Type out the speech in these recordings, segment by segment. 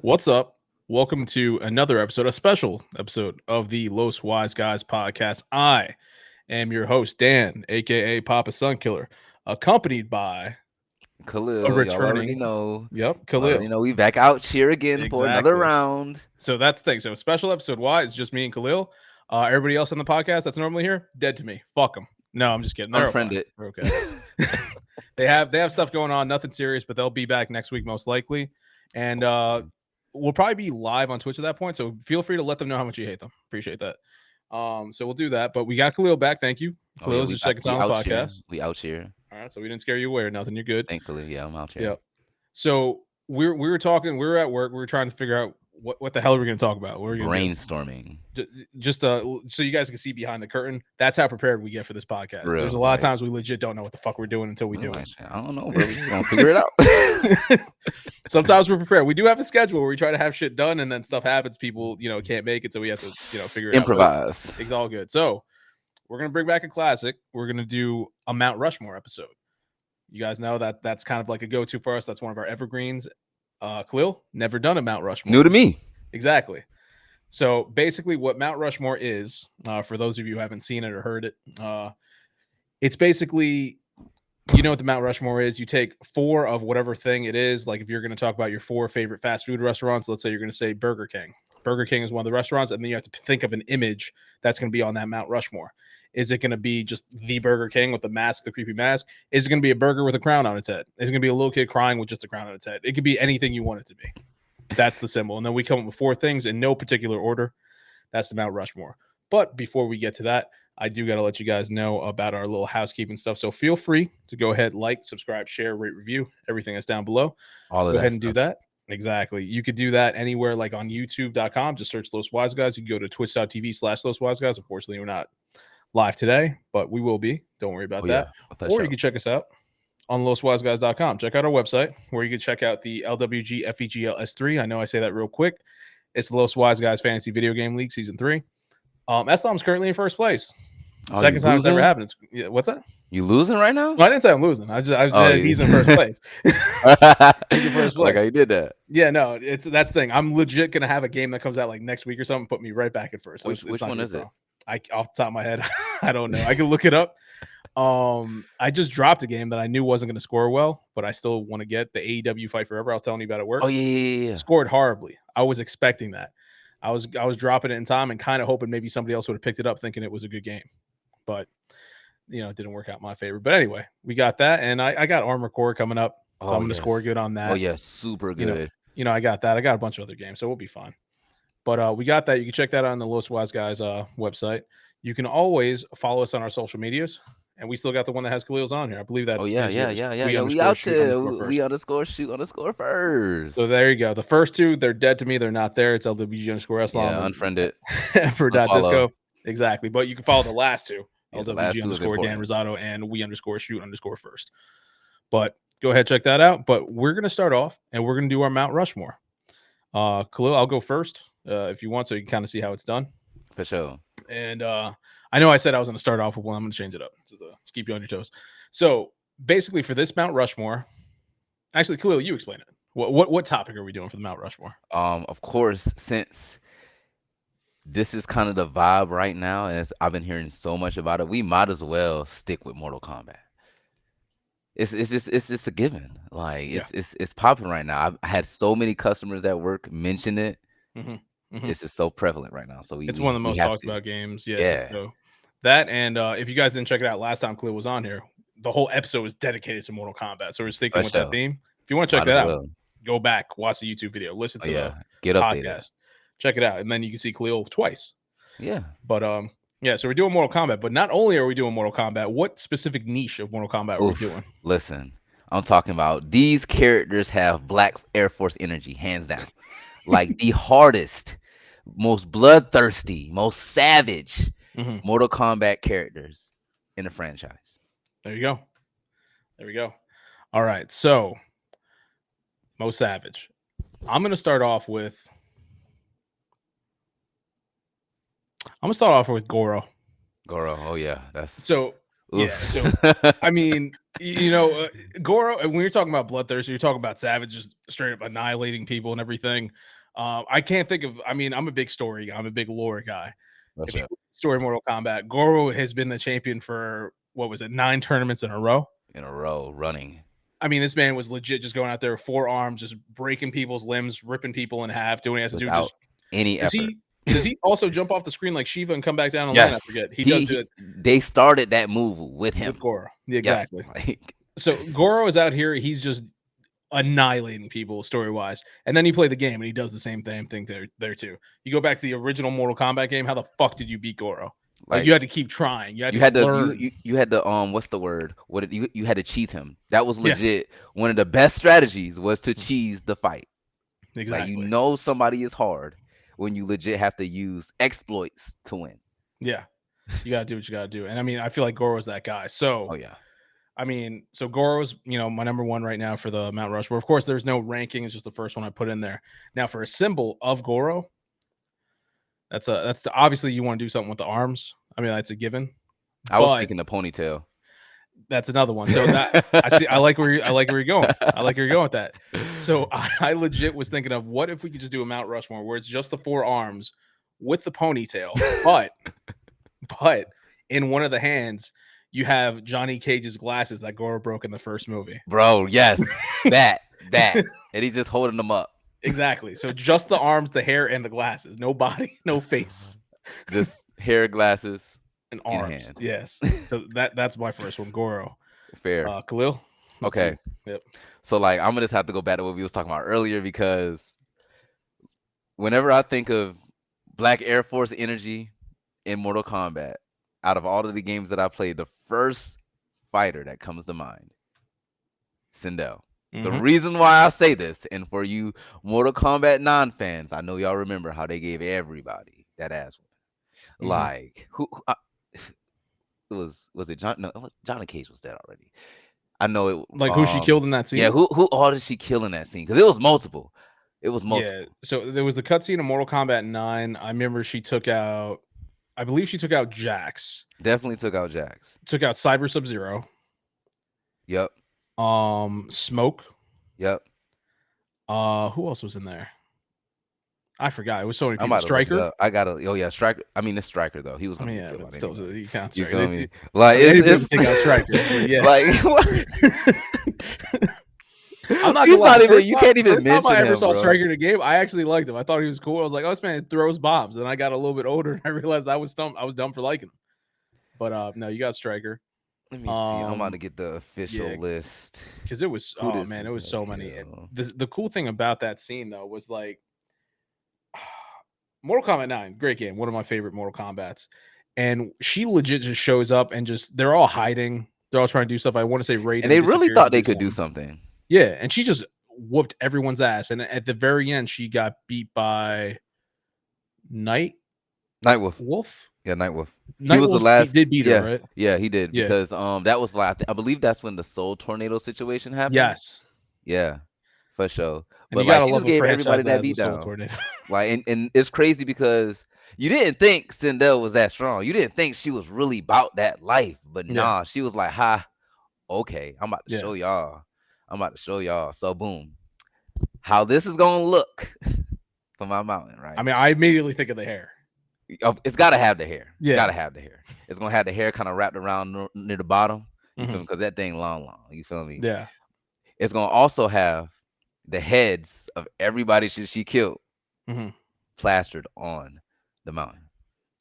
What's up? Welcome to another episode, a special episode of the Los Wise Guys podcast. I am your host, Dan, aka Papa Sunkiller, accompanied by a Khalil, y'all already returning, know. Khalil. We back out here again for another Exactly. round. So that's the thing. So special episode. Why? It's just me and Khalil. Everybody else on the podcast that's normally here, dead to me. Fuck them. No, I'm just kidding. They're fine. Unfriended. We're okay. They have stuff going on, nothing serious, but they'll be back next week most likely. And we'll probably be live on Twitch at that point. So feel free to let them know how much you hate them. Appreciate that. So we'll do that. But we got Khalil back. Thank you. Khalil is your second time on the podcast. We out here. All right. So we didn't scare you away or nothing. You're good. Thankfully, yeah, I'm out here. Yep. So we were talking. We were at work. We were trying to figure out what the hell are we going to talk about. What are we going to Brainstorming. just so you guys can see behind the curtain. That's how prepared we get for this podcast. Real, There's a lot of times we legit don't know what the fuck we're doing until we do it. I don't know, bro. We're just gonna figure it out. Sometimes we're prepared. We do have a schedule where we try to have shit done, and then stuff happens. People, can't make it, so we have to, figure it Improvise. out. It's all good. So we're gonna bring back a classic. We're gonna do a Mount Rushmore episode. You guys know that's kind of like a go-to for us. That's one of our evergreens. Khalil, never done a Mount Rushmore. New to me. Exactly. So basically what Mount Rushmore is, for those of you who haven't seen it or heard it, it's basically, what the Mount Rushmore is. You take four of whatever thing it is. Like if you're going to talk about your four favorite fast food restaurants, let's say you're going to say Burger King. Burger King is one of the restaurants, and then you have to think of an image that's going to be on that Mount Rushmore. Is it going to be just the Burger King with the mask, the creepy mask? Is it going to be a burger with a crown on its head? Is it going to be a little kid crying with just a crown on its head? It could be anything you want it to be. That's the symbol. And then we come up with four things in no particular order. That's the Mount Rushmore. But before we get to that, I do got to let you guys know about our little housekeeping stuff. So feel free to go ahead, like, subscribe, share, rate, review, everything that's down below. Go ahead and do that. Exactly. You could do that anywhere, like on youtube.com. Just search Los Wise Guys. You can go to twitch.tv/Los Wise Guys. Unfortunately, we're not live today, but we will be. Don't worry about that. Yeah, or you can check us out on loswiseguys.com. Check out our website where you can check out the LWG FEGL S3. I know I say that real quick. It's the Los Wise Guys Fantasy Video Game League Season 3. Eslam's currently in first place. Second time it's ever happened. What's that? You losing right now? No, I didn't say I'm losing. I said he's in first place. He's in first place. Like I did that. Yeah, no, that's the thing. I'm legit gonna have a game that comes out like next week or something. Put me right back at first. So which one is it? Off the top of my head, I don't know. I can look it up. I just dropped a game that I knew wasn't going to score well, but I still want to get the AEW Fight Forever. I was telling you about at work. Oh yeah. Scored horribly. I was expecting that. I was dropping it in time and kind of hoping maybe somebody else would have picked it up, thinking it was a good game, but it didn't work out in my favor. But anyway, we got that, and I got Armor Core coming up, so I'm going to score good on that. Oh yeah, super good. I got that. I got a bunch of other games, so we'll be fine. But we got that. You can check that out on the Los Wise Guys website. You can always follow us on our social medias. And we still got the one that has Khalil's on here. I believe that. Oh yeah. We out here. We _shoot_ first. So there you go. The first two, they're dead to me. They're not there. It's LWG_Eslam. Yeah, unfriended. Emperor.disco. Exactly. But you can follow the last two. LWG_Dan Rosado and we_shoot_ first. But go ahead, check that out. But we're going to start off and we're going to do our Mount Rushmore. Khalil, I'll go first if you want, so you can kind of see how it's done. For sure. And I know I said I was going to start off with one. I'm going to change it up to keep you on your toes. So basically, for this Mount Rushmore, actually, Khalil, you explain it. What topic are we doing for the Mount Rushmore? Of course, since this is kind of the vibe right now, and I've been hearing so much about it, we might as well stick with Mortal Kombat. It's just a given. Like it's popping right now. I've had so many customers at work mention it. Mm-hmm. It's just so prevalent right now. So it's one of the most talked about games. Yeah. So that, and if you guys didn't check it out last time Khalil was on here, the whole episode was dedicated to Mortal Kombat. So we're sticking with that theme. If you want to check that out, go back, watch the YouTube video, listen to the podcast, check it out, and then you can see Khalil twice. Yeah. But so we're doing Mortal Kombat. But not only are we doing Mortal Kombat, what specific niche of Mortal Kombat are we doing? Listen, I'm talking about these characters have Black Air Force energy, hands down. Like the hardest, most bloodthirsty, most savage Mortal Kombat characters in the franchise. There you go. There we go. All right. So, most savage. I'm going to start off with Goro. Goro. Oh, yeah. So I mean, Goro, when you're talking about bloodthirst, you're talking about savage, just straight up annihilating people and everything. I can't think of. I mean, I'm a big story. I'm a big lore guy. What's If you up? look at story Mortal Kombat, Goro has been the champion for what was it, 9 tournaments in a row. In a row, running I mean, this man was legit just going out there, 4 arms, just breaking people's limbs, ripping people in half, doing what he has to do. without Just any does effort. he does he also jump off the screen like Shiva and come back down and land? I Yes, forget. He does do it they started that move with with him. Goro. Yeah, Yes, exactly. like So Goro is out here. He's just annihilating people story wise. And then you play the game and he does the same thing there too. You go back to the original Mortal Kombat game. How the fuck did you beat Goro? Like you like had to keep trying. You had you to had to learn. you had to what's the word? You had to cheese him. That was Yeah, legit. One of the best strategies was to cheese the fight. Like you exactly. know somebody is hard when you legit have to use exploits to win. Yeah. You gotta do what you gotta do. And I mean, I feel like Goro's that guy. So Oh yeah. I mean, so Goro's, my number one right now for the Mount Rushmore. Of course, there's no ranking. It's just the first one I put in there. Now, for a symbol of Goro, obviously you want to do something with the arms. I mean, that's a given. I was But thinking the ponytail. that's another one. So that I see. I like where you're going. I like where you're going with that. So I legit was thinking of what if we could just do a Mount Rushmore where it's just the 4 arms with the ponytail, but in one of the hands you have Johnny Cage's glasses that Goro broke in the first movie. Bro, yes. That. And he's just holding them up. Exactly. So just the arms, the hair, and the glasses. No body, no face. Just hair, glasses, And in arms. hand. Yes. So that's my first one, Goro. Fair. Khalil. Okay. Yep. So like I'm gonna just have to go back to what we was talking about earlier because whenever I think of Black Air Force energy in Mortal Kombat, out of all of the games that I played, the first fighter that comes to mind, Sindel. The Mm-hmm. reason why I say this, and for you Mortal Kombat non-fans, I know y'all remember how they gave everybody that ass whooping. Mm-hmm. Like was it John? No, Johnny Cage was dead already. I know it. Like who she killed in that Yeah, scene? who all did she kill in that scene? Because it was multiple. It was Yeah. multiple. So there was the cutscene in Mortal Kombat 9. I remember I believe she took out Jax. Definitely took out Jax. Took out Cyber Sub-Zero. Yep. Smoke. Yep. Who else was in there? I forgot. It was so many I'm people. about to look it Striker. up. I gotta. Oh yeah, Striker. I mean, it's Striker though. He was I gonna mean, be yeah, killed but by still, anybody. you can't You Striker. feel me? Like I mean, anybody it's can take out Striker, but yeah. like what? I'm not gonna He's lie. not even. You can't even First time I mention ever him, saw bro. Striker in a game, I actually liked him. I thought he was cool. I was like, "Oh, this man throws bombs." And I got a little bit older, and I realized I was dumb for liking him. But no, you got Striker. Let me see. I'm about to Um, get the yeah, official list. because it was Who oh did man, it was Sindel so many. kill? The cool thing about that scene though was like Mortal Kombat 9, great game, one of my favorite Mortal Kombats. And she legit just shows up and just they're all hiding. They're all trying to do stuff. I want to say And Raiden they really disappears thought to they do could do something. something. Yeah, and she just whooped everyone's ass. And at the very end, she got beat by Night Nightwolf. Wolf. Yeah, Nightwolf. He was the Nightwolf last. did beat her, Yeah, right? yeah, he did Yeah. because that was like I believe that's when the Soul Tornado situation happened. Yes. Yeah, for sure. And But you like gotta she love just a gave franchise everybody that that has a beat soul down. tornado. Like and it's crazy because you didn't think Sindel was that strong. You didn't think she was really about that life. But Yeah. nah, she was like, ha, okay, I'm about to Yeah. show y'all. I'm about to show y'all. So boom. How this is gonna look for my mountain, I right? mean, I immediately think of the hair. It's gotta have the hair. It's Yeah. gotta have the hair. It's gonna have the hair kind of wrapped around near the bottom. You feel Mhm. me? Because that thing long. You feel me? Yeah. It's gonna also have the heads of everybody she killed Mhm. plastered on the mountain.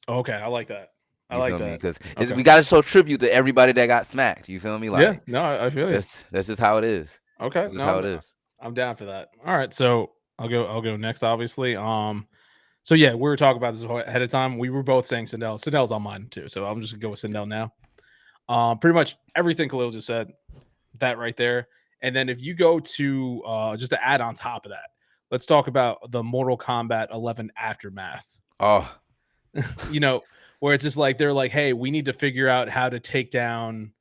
Okay, I like that. I You like feel me? that. Because Okay. we gotta show tribute to everybody that got smacked. You feel me? Yeah, Like no, I feel you. that's just how it is. Okay, This is no, how it is. I'm down for that. All right, so I'll go next, obviously. So yeah, we were talking about this ahead of time. We were both saying Sindel. Sindel's on mine too, so I'm just gonna go with Sindel now. Pretty much everything Khalil just said, that right there. And then if you go to just to add on top of that, let's talk about the Mortal Kombat 11 aftermath. Oh, You know, where it's just like they're like, hey, we need to figure out how to take down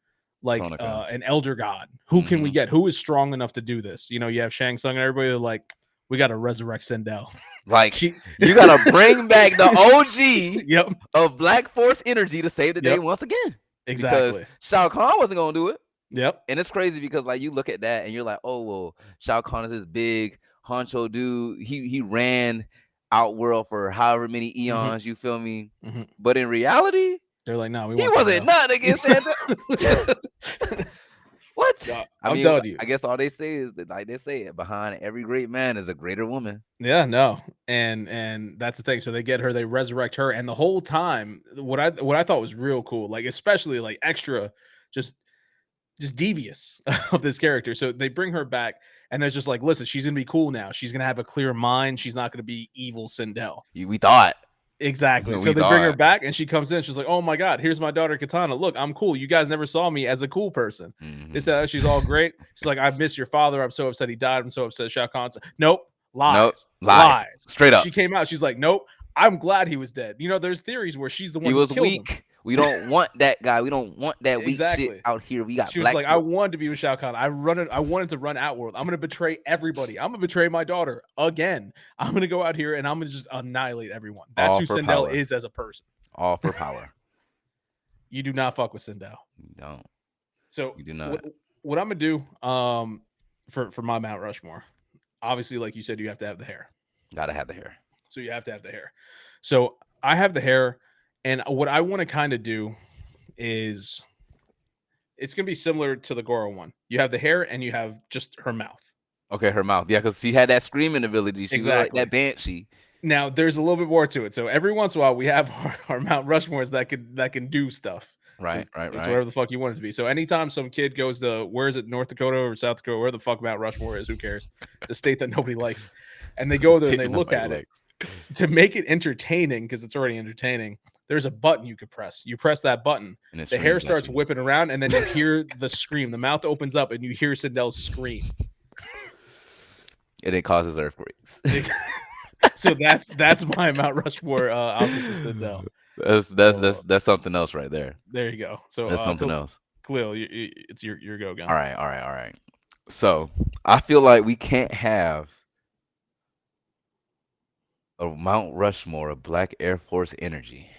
like Kronika. an elder god. Who can we Hmm. get? Who is strong enough to do this? You know, you have Shang Tsung and everybody are like, we got to resurrect Sindel. Like She, you gotta bring back the OG yep, of Black Force energy to save the day yep, once again. Because exactly, Shao Kahn wasn't gonna do it. yep, And it's crazy because like you look at that and you're like, oh well, Shao Kahn is this big, honcho dude. He ran Outworld for however many Mhm, eons. You feel me? mhm. But in reality, They're like, "No, we he want wasn't Sindel." nothing against Sandel. What? No, I I'm mean, telling you. I guess all they say is that, like they say it, behind every great man is a greater woman. Yeah, no, and that's the thing. So they get her, they resurrect her, and the whole time, what I thought was real cool, like especially like extra, just just devious of this character. So they bring her back, and they're just like, listen, she's gonna be cool now. She's gonna have a clear mind. She's not gonna be evil Sindel. We thought. Exactly. So We they bring her thought. back, and she comes in. She's like, "Oh my god, here's my daughter Katana. Look, I'm cool. You guys never saw me as a cool person." This, Hmm. she's all great. She's like, "I miss your father. I'm so upset he died. I'm so upset." Shao Kahn. Nope, Nope. lies, Lies. lies. Straight up. She came out. She's like, "Nope, I'm glad he was dead." You know, there's theories where she's the He one who was killed him. weak. We don't want that guy. We don't want that weak shit Exactly. out here. We got She was black like, "I folk. wanted to be with Shao Kahn. I wanted to run Outworld. I'm gonna betray everybody. I'm gonna betray my daughter again. I'm gonna go out here and I'm gonna just annihilate everyone." That's All who for Sindel power. is as a person. All for power. You do not fuck with Sindel. You don't. So You do what not. what I'm gonna do for my Mount Rushmore, obviously, like you said, you have to have the hair. Gotta have the hair. So you have to have the hair. So I have the hair, and what I want to kind of do is it's gonna be similar to the Goro one. You have the hair and you have just her mouth. Okay, her mouth. Yeah, because she had that screaming ability. She was like that Exactly. banshee. Now there's a little bit more to it. So every once in a while we have our Mount Rushmores that can do stuff Right, because right, it's right. whatever the fuck you want it to be. So anytime some kid goes to where is it, North Dakota or South Dakota, where the fuck Mount Rushmore is, who cares? It's a state that nobody likes, and they go there and they look Nobody at it likes. to make it entertaining because it's already entertaining. There's a button you could press. You press that button, And it the hair screams at starts you. whipping around, and then you hear the scream. The mouth opens up and you hear Sindel's scream. And it causes earthquakes. So that's my Mount Rushmore outfit for Sindel. So That's something else right there. there you go. So That's something else. Khalil, it's your go gun. All right, all right, all right. So I feel like we can't have a Mount Rushmore of Black Air Force energy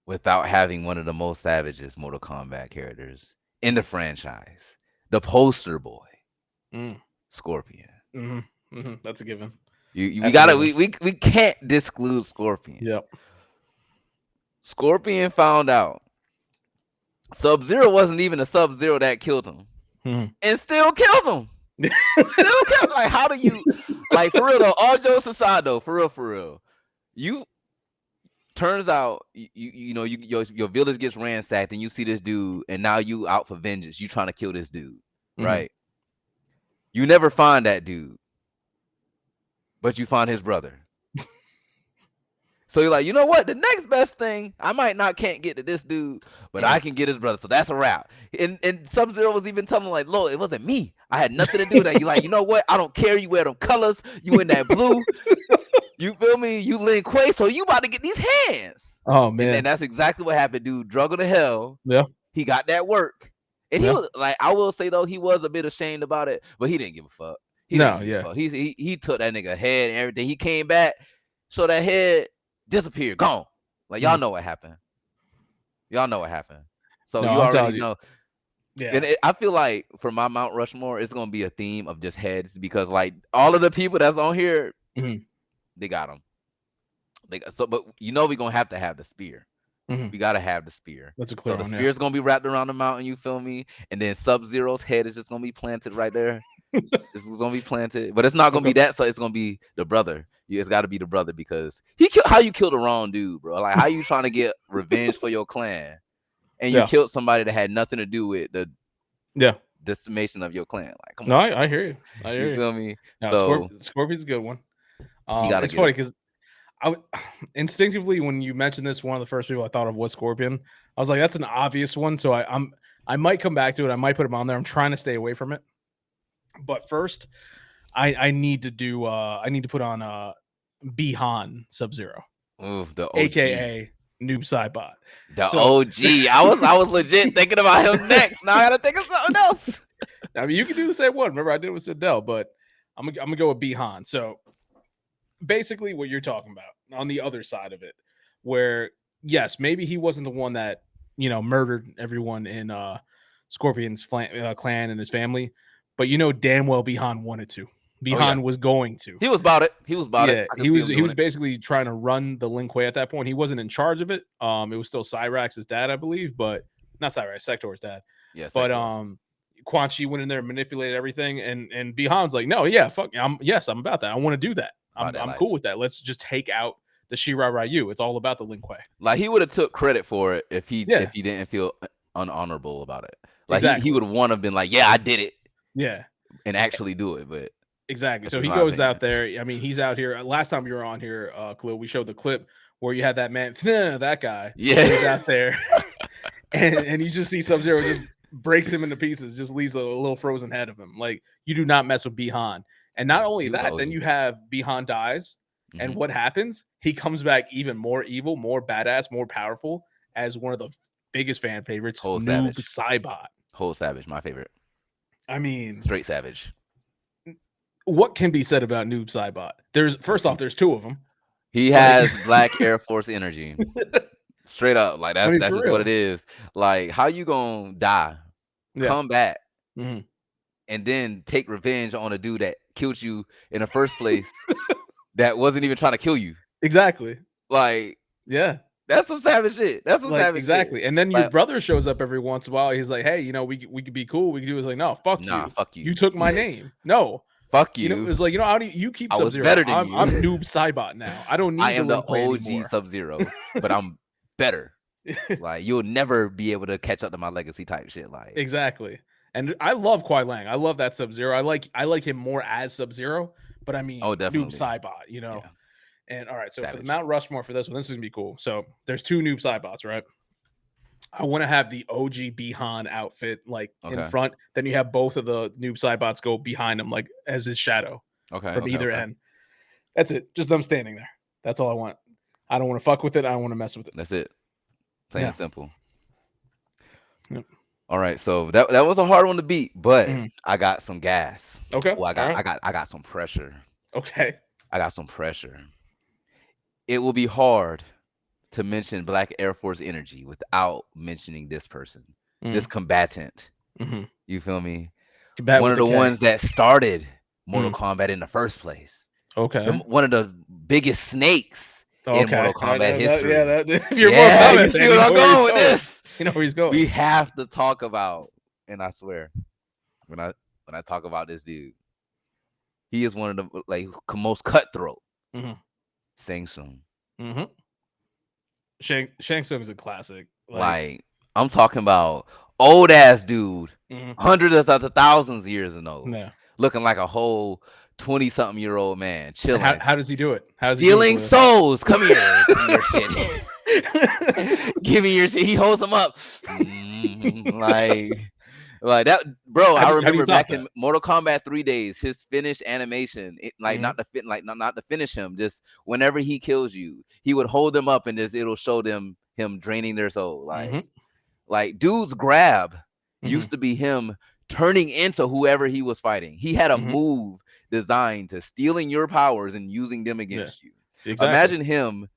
without having one of the most savages Mortal Kombat characters in the franchise. The poster boy, Mm. Scorpion. That's a given. We That's a gotta given. we can't disclude Scorpion. Yep. Scorpion found out Sub-Zero wasn't even a Sub-Zero that killed him. Mhm. And still killed him. Still killed. Like, how do you, like, for real though, all jokes aside though, for real. You, turns out, your village gets ransacked and you see this dude and now you out for vengeance. You trying to kill this dude, Mhm. right? You never find that dude, but you find his brother. So you're like, you know what? The next best thing, I might not can't get to this dude, but I can get his brother. So that's a wrap. And Sub-Zero was even telling him, like, Lord, it wasn't me. I had nothing to do with that. You like, you know what? I don't care. You wear them colors. You in that blue. You feel me? You Lin Kuei. So you about to get these hands. Oh And then man. that's exactly what happened, dude. Drug her to hell. Yeah. He got that work. And he Yeah. was like, I will say though, he was a bit ashamed about it, but he didn't give a fuck. He No. didn't give a Yeah. fuck. He took that nigga head and everything. He came back, so that head disappeared, gone. Like y'all Mhm. know what happened. Y'all know what happened. So No, you I'm already telling you. know. Yeah. And I feel like for my Mount Rushmore, it's gonna be a theme of just heads because like all of the people that's on here, Mhm. they got them. But you know we're gonna have to have the spear. Mhm. We gotta have the spear. That's a So clear the one. Yeah. spear's gonna be wrapped around the mountain. You feel me? And then Sub-Zero's head is just gonna be planted right there. This is gonna be planted, but it's not gonna Okay. be that. So it's gonna be the brother. It's got to be the brother because how you killed the wrong dude, bro. Like how you trying to get revenge for your clan, and you Yeah. killed somebody that had nothing to do with the Yeah. decimation of your clan. Like come No, on, I hear you. I you hear you. feel me? Now, So Scorpion's a good one. you gotta It's get funny it. because instinctively when you mentioned this, one of the first people I thought of was Scorpion. I was like, that's an obvious one. So I might come back to it. I might put him on there. I'm trying to stay away from it. But first, I need to do I need to put on Bihan Sub Zero, Ooh, the OG, aka Noob Saibot. the So OG. I was legit thinking about him next. Now I gotta think of something else. I mean, you can do the same one. Remember, I did it with Sindel, but I'm gonna go with Bihan. So basically, what you're talking about on the other side of it, where yes, maybe he wasn't the one that murdered everyone in Scorpion's clan and his family, but damn well Bihan wanted to. Oh yeah, Bihan was going to. he was about it. He was about it. Yeah, I could he see was him he doing was it. basically trying to run the Lin Kuei at that point. He wasn't in charge of it. It was still Cyrax's dad, I believe, but not Cyrax, Sector's dad. Yeah, But Sector. Quan Chi went in there and manipulated everything, and Bihan's like, no, yeah, fuck, I'm about that. I want to do that. About that I'm cool life. with that. Let's just take out the Shirai Ryu. It's all about the Lin Kuei. Like he would have took credit for it if Yeah, he didn't feel unhonorable about it. Like he exactly. would want to have been like, yeah, I did it Yeah, and actually do it. But exactly. that's So just he my goes opinion. out there. I mean, he's out here. Last time you were on here, Khalil, we showed the clip where you had that man, that guy, where he's Yeah. out there, and you just see Sub Zero just breaks him into pieces, just leaves a little frozen head of him. Like you do not mess with Bihan. And not only He was that, then OG. you have Bihan dies, and Hmm. what happens? He comes back even more evil, more badass, more powerful as one of the biggest fan favorites, Whole Noob Savage. Saibot. Whole Savage, my favorite. I mean, Straight Savage. what can be said about Noob Saibot? There's first off, there's two of them. He Like, has Black Air Force energy. Straight up. Like I that's mean, that's for just what it real. is. Like how you gonna die, Yeah. come back, Mhm. and then take revenge on a dude that killed you in the first place that wasn't even trying to kill you. Exactly. Like Yeah. that's some savage shit. That's some Like, savage shit. exactly. And then your Like, brother shows up every once in a while. He's like, "Hey, we could be cool. We could do." It's like, "No, fuck nah, you. fuck You you. took my name. No." Fuck It you. was like, how do you keep I Sub was Zero? better than you. I'm Noob Saibot now. I don't I need the am the Lin Kuei OG anymore. Sub-Zero, but I'm better. Like you'll never be able to catch up to my legacy type shit. Like, Exactly. And I love Kuai Lang. I love that Sub Zero. I like him more as Sub Zero, but I oh, mean Noob definitely. Saibot. Yeah, And all right, so for the savage. Mount Rushmore for this one, this is gonna be cool. So there's two Noob Saibots, right? I want to have the OG Bihan outfit like in Okay. front. Then you have both of the Noob Saibots go behind him, like as his shadow Okay. from Okay. either Okay. end. That's it. Just them standing there. That's all I want. I don't want to fuck with it. I don't want to mess with it. That's it. Plain Yeah. and simple. Yep. All right. So that was a hard one to beat, but Mhm. I got some gas. Okay. Oh, I All got right. I got I got some pressure. Okay. I got some pressure. It will be hard to mention Black Air Force energy without mentioning this person, this Mm. combatant. Mm-hmm. You feel me? Combat One with of the the K. ones that started Mortal Mm. Kombat in the first place. Okay. One of the biggest snakes in Okay. Mortal Kombat Yeah. history. If you're more Yeah, you comment see fan, where you I'm know where he's going with going. this? You know where he's We going. have to talk about, and I swear, when I talk about this dude, he is one of the like most cutthroat. Mm-hmm. Sing Sung. Mm-hmm. Shang Tsung is a classic. Like, Like I'm talking about old ass dude, mm-hmm. hundreds of the thousands of years and old, No. looking like a whole 20-something-year-old man, And how chilling, how does he do it? How does he do it, stealing Khalil? souls. Come here, give me your shit. Give me your shit. He holds them up, like that, bro. I How do you remember top back that? in Mortal Kombat 3 days, his finish animation, like Mm-hmm. not to not to finish him, just whenever he kills you, he would hold them up and just it'll show them him draining their soul. Mm-hmm. Like dude's grab Mm-hmm. used to be him turning into whoever he was fighting. He had a Mm-hmm. move designed to stealing your powers and using them Yeah. against you. Exactly. Imagine him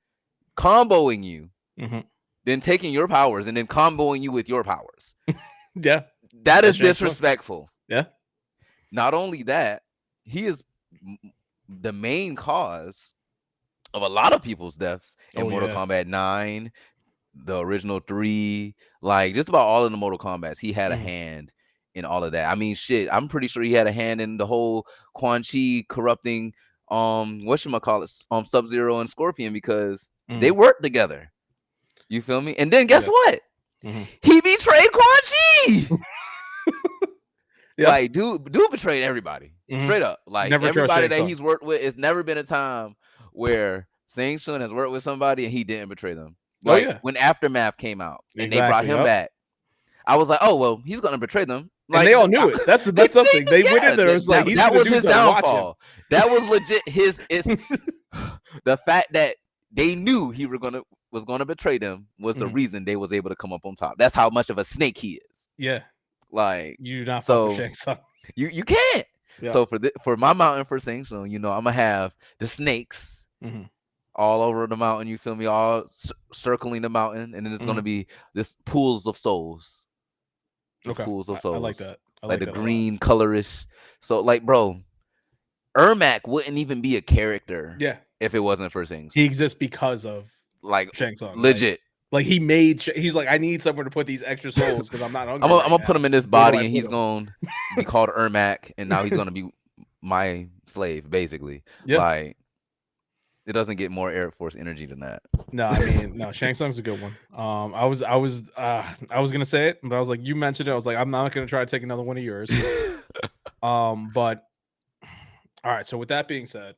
comboing you, Mm-hmm. then taking your powers and then comboing you with your powers. Yeah. That That's is Shang Tsung. disrespectful. Yeah. Not only that, he is the main cause of a lot of people's deaths in Oh Mortal yeah. Kombat 9, the original 3, like just about all of the Mortal Kombats. He had a Mm-hmm. hand in all of that. I mean, shit, I'm pretty sure he had a hand in the whole Quan Chi corrupting whatchamacallit, Sub-Zero and Scorpion because they Mm-hmm. worked together. You feel me? And then guess Yeah. what? Mm-hmm. He betrayed Quan Chi. Yeah. Like, dude betrayed everybody. Mm-hmm. Straight up. Like Never trust everybody Shang that Tsung. he's worked with, it's never been a time where Sing Sun has worked with somebody and he didn't betray them. Oh Like yeah. when Aftermath came out and they brought Exactly. him Yep. back, I was like, oh well, he's gonna betray them. And Like they all knew it. That's the they, messed up thing. They went in yeah, there. It was like he's that gonna was do his something. Watch him. downfall. That was legit his it's the fact that they knew he was gonna betray them was the Mhm. reason they was able to come up on top. That's how much of a snake he is. Yeah. Like You do not fuck with so Shang Tsung. you can't. Yeah. So for my mountain for Sing Sung, I'm gonna have the snakes Mm-hmm. all over the mountain. You feel me? All circling the mountain, and then it's Mm-hmm. gonna be this pools of souls. This Okay. pools of I like souls, that. I like like the that a lot. green colorish. So like, bro, Ermac wouldn't even be a character Yeah, if it wasn't for Sing he Tsung. exists because of Like Shang Tsung. legit. Like he made. He's like, I need somewhere to put these extra souls because I'm not I'm hungry gonna, I'm right gonna put now. him in this Where do body, I and put he's him? gonna be called Ermac, and now he's gonna be my slave, basically. Yeah. Like it doesn't get more Air Force energy than that. No, I mean, no, Shang Tsung's a good one. I was gonna say it, but I was like, you mentioned it. I was like, I'm not gonna try to take another one of yours. But all right. So with that being said,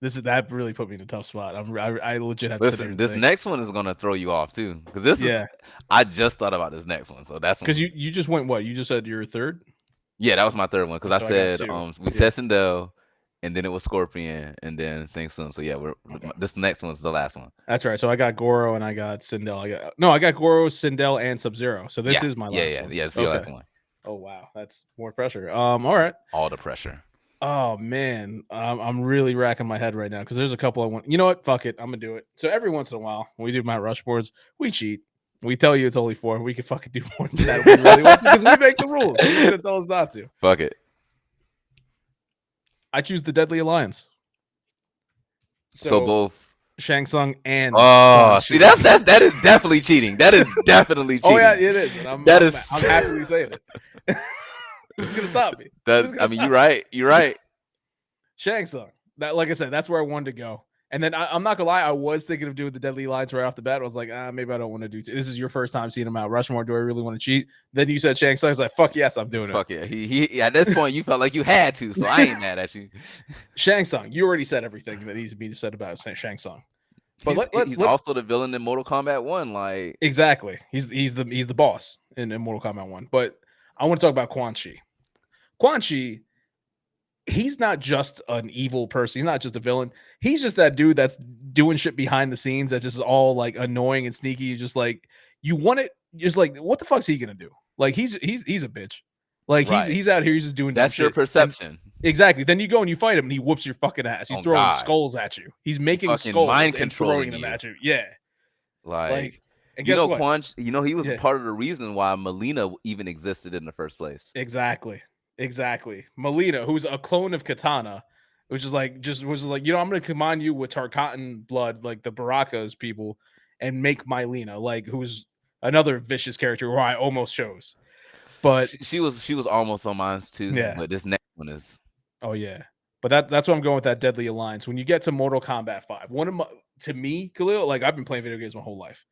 that really put me in a tough spot. I legit have to sit here Listen, and this think. next one is gonna throw you off too, because this is. Yeah, I just thought about this next one, so that's because one. you just went what? You just said you're third. Yeah, that was my third one because I So I got said two. we Yeah. said Sindel, and then it was Scorpion, and then Sing Sun. So yeah, Okay. this next one's the last one. That's right. So I got Goro and I got Sindel. I got Goro, Sindel, and Sub Zero. So this Yeah, is my yeah, last yeah, one. yeah. It's your Okay. last one. Oh wow, that's more pressure. All right. All the pressure. Oh man, I'm really racking my head right now because there's a couple I want. You know what? Fuck it, I'm gonna do it. So every once in a while, when we do Mount Rushmores, we cheat. We tell you it's only 4. We can fucking do more than that if we really want to because we make the rules. Who's gonna tell us not to? Fuck it. I choose the Deadly Alliance. So So both. Shang Tsung and Quan Oh, see, Chi. that is definitely cheating. That is definitely Oh yeah, cheating. it is, and I'm That I'm is. I'm happily saying it. Who's gonna stop me? That Who's I gonna mean, you're stop? right. You're right. Shang Tsung. That, like I said, that's where I wanted to go. And then I'm not gonna lie, I was thinking of doing the Deadly Alliance right off the bat. I was like, maybe I don't want to do. This is your first time seeing him out Rushmore. Do I really want to cheat? Then you said Shang Tsung. I was like, fuck yes, I'm doing Fuck yeah. He at this point you felt like you had to, so I it. ain't mad at you. Shang Tsung. You already said everything that needs to be said about Shang Tsung. But He's also the villain in Mortal Kombat 1. Like exactly. He's the boss in Mortal Kombat 1. But I want to talk about Quan Chi. Quan Chi, he's not just an evil person. He's not just a villain. He's just that dude that's doing shit behind the scenes that just is all like annoying and sneaky. You just like you want it. Just like what the fuck's he gonna do? Like he's a bitch. Like right. he's out here. He's just doing dumb That's your shit. And perception. exactly. Then you go and you fight him, and he whoops your fucking ass. He's On throwing God. skulls at you. He's He making fucking skulls mind and throwing controlling them you. at you. Yeah. Like, Like and guess what? He was Yeah. part of the reason why Mileena even existed in the first place. Exactly. Exactly. Mileena, who's a clone of Katana, which is like just was like, I'm gonna combine you with Tarkatan blood, like the Baraka's people, and make Mileena, like who's another vicious character who I almost chose. But She was almost on mine too, yeah. but this next one is Oh yeah. But that's what I'm going with that Deadly Alliance. When you get to Mortal Kombat 5, one of my to me, Khalil, like I've been playing video games my whole life.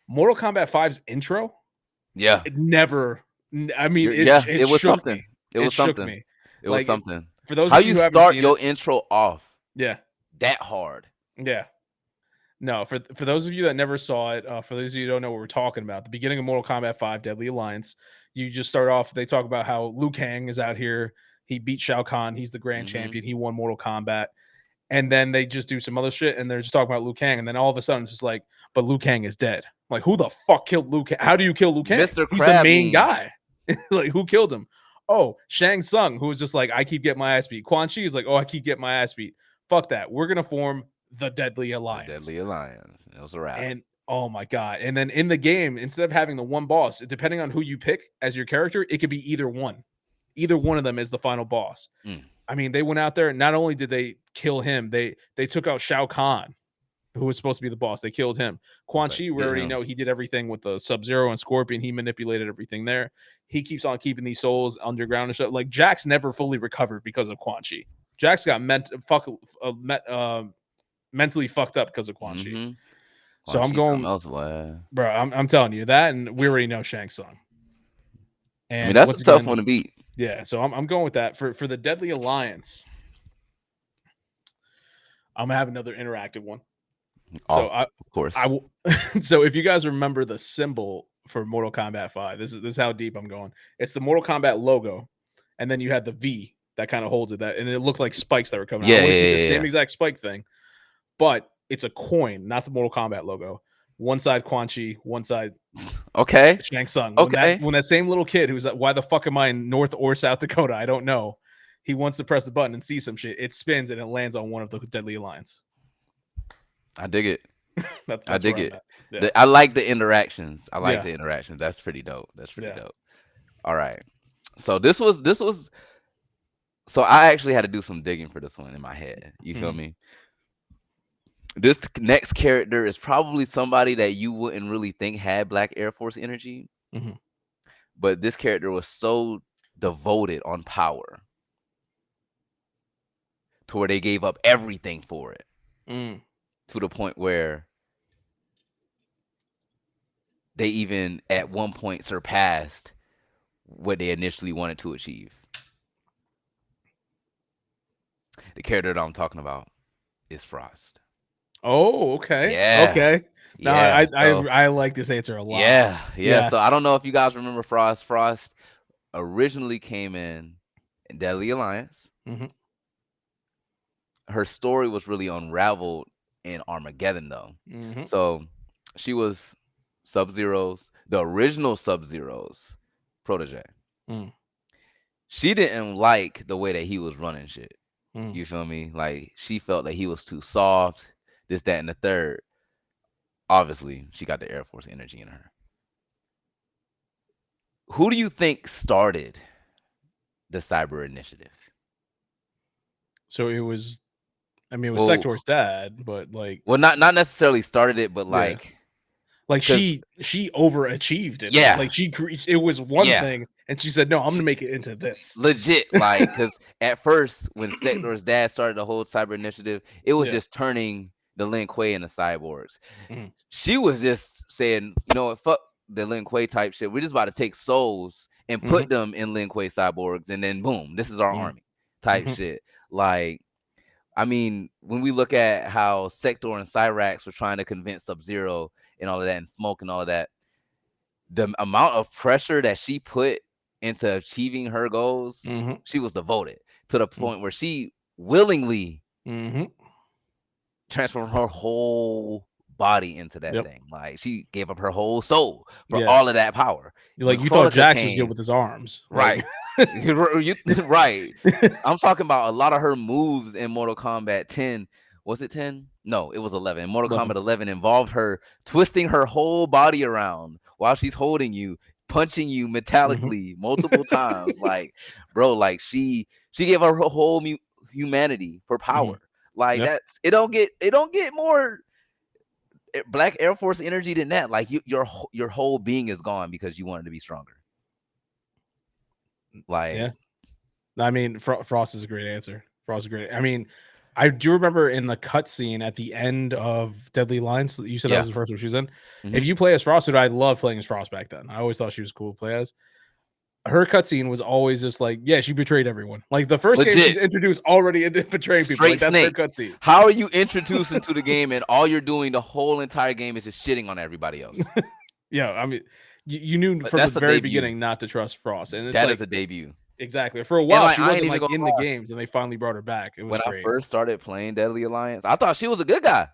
Mortal Kombat 5's intro, yeah. it never I mean, Yeah, it it was shook me. something. It It was shook something. me. It was Like something. for those How of you you who haven't start seen it, your intro off yeah. that hard? Yeah. No, for those of you that never saw it, for those of you who don't know what we're talking about, the beginning of Mortal Kombat 5 Deadly Alliance, you just start off, they talk about how Liu Kang is out here. He beat Shao Kahn. He's the grand Hmm. champion. He won Mortal Kombat. And then they just do some other shit and they're just talking about Liu Kang. And then all of a sudden it's just like, but Liu Kang is dead. Like, who the fuck killed Liu Kang? How do you kill Liu Kang? Mr. He's the Crab main memes. guy. Like, who killed him? Oh, Shang Tsung, who was just like, I keep getting my ass beat. Quan Chi is like, oh, I keep getting my ass beat. Fuck that. We're gonna form the Deadly The Alliance. Deadly Alliance. It was a wrap. And oh my god. And then in the game, instead of having the one boss, depending on who you pick as your character, it could be either one. Either one of them is the final boss. Mm. I mean, they went out there and not only did they kill him, they took out Shao Kahn, who was supposed to be the boss. They killed him. Quan Like, Chi, we get already him. know he did everything with the Sub-Zero and Scorpion. He manipulated everything there. He keeps on keeping these souls underground and stuff. Like Jax never fully recovered because of Quan Chi. Jax got mentally fucked up because of Quan Chi. Mm-hmm. So Quan I'm Chi something going, else, boy. bro. I'm telling you that, and we already know Shang Tsung. I mean, And that's a once tough again, one to beat. yeah. So I'm going with that for the Deadly Alliance. I'm gonna have another interactive one. So Of course. I will. So if you guys remember the symbol for Mortal Kombat 5, this is how deep I'm going. It's the Mortal Kombat logo, and then you had the V that kind of holds it. That and it looked like spikes that were coming out. Yeah, I want to keep yeah, the yeah, same yeah. exact spike thing, but it's a coin, not the Mortal Kombat logo. One side Quan Chi, one side Okay. Shang Tsung. Okay. When that same little kid who's like, why the fuck am I in North or South Dakota? I don't know. He wants to press the button and see some shit. It spins and it lands on one of the Deadly Alliance. I dig it. I That's dig where I'm it. at. Yeah. I like the interactions. I like Yeah. the interactions. That's pretty dope. That's pretty Yeah. dope. All right. So this was So I actually had to do some digging for this one in my head. You feel Mhm, me? This next character is probably somebody that you wouldn't really think had Black Air Force energy, mhm, but this character was so devoted on power to where they gave up everything for it, mm. to the point where they even at one point surpassed what they initially wanted to achieve. The character that I'm talking about is Frost. Oh, okay, Yeah. okay. Now Yeah. So I like this answer a lot. yeah. So Yes. I don't know if you guys remember Frost. Frost originally came in Deadly Alliance. Mhm, Her story was really unraveled in Armageddon though. mhm, So she was Sub-Zero's, the original Sub-Zero's protege. mm, She didn't like the way that he was running shit. mm. You feel me? Like she felt that he was too soft, this, that, and the third. Obviously, she got the Air Force energy in her. Who do you think started the cyber initiative? So it was, I mean, it was Well, Sector's dad, but like, not necessarily started it, but yeah, like cause she overachieved in it. yeah, Like it was one yeah, thing, and she said, "No, I'm gonna sh- make it into this." legit. Cause at first when Sector's dad started the whole cyber initiative, it was Yeah. just turning the Lin Kuei into cyborgs. Mhm, She was just saying, you know what, fuck the Lin Kuei type shit. We're just about to take souls and mhm, put them in Lin Kuei cyborgs, and then boom, this is our mhm, army type mhm, shit. Like, I mean, when we look at how Sector and Cyrax were trying to convince Sub Zero and all of that, and Smoke and all of that, the amount of pressure that she put into achieving her goals, mhm, she was devoted to the mm, point where she willingly mhm. transformed her whole body into that Yep. thing. Like she gave up her whole soul for Yeah. all of that power. When Like you thought Chronica Jax was good came, with his arms, like. right. Right. I'm talking about a lot of her moves in Mortal Kombat 10. Was it 10? No, it was 11. Mortal 11. Kombat 11 involved her twisting her whole body around while she's holding you, punching you Mhm, metallically multiple times. Like, bro, like she gave her whole humanity for mhm. power. Like Yep. that's it don't get more Black Air Force energy than that. Like your whole being is gone because you wanted to be stronger. Yeah. Like, I mean, Frost is a great answer. Frost is great. I mean, I do remember in the cutscene at the end of Deadly Lines, you said that yeah. was the first one she was in. Hmm. If you play as Frost, dude, I loved playing as Frost back then. I always thought she was cool to play as. Her cutscene was always just like, yeah, she betrayed everyone. Like the first game she's Legit. introduced already into betraying people. Like Straight that's her snake. cutscene. How are you introduced into the game and all you're doing the whole entire game is just shitting on everybody else? Yeah, I mean, you knew But from the that's a very debut. beginning not to trust Frost, and it's That is like a debut. exactly for a And while like she I ain't wasn't even like gonna in the lie. games, and they finally brought her back. It was When I great. first started playing Deadly Alliance, I thought she was a good guy.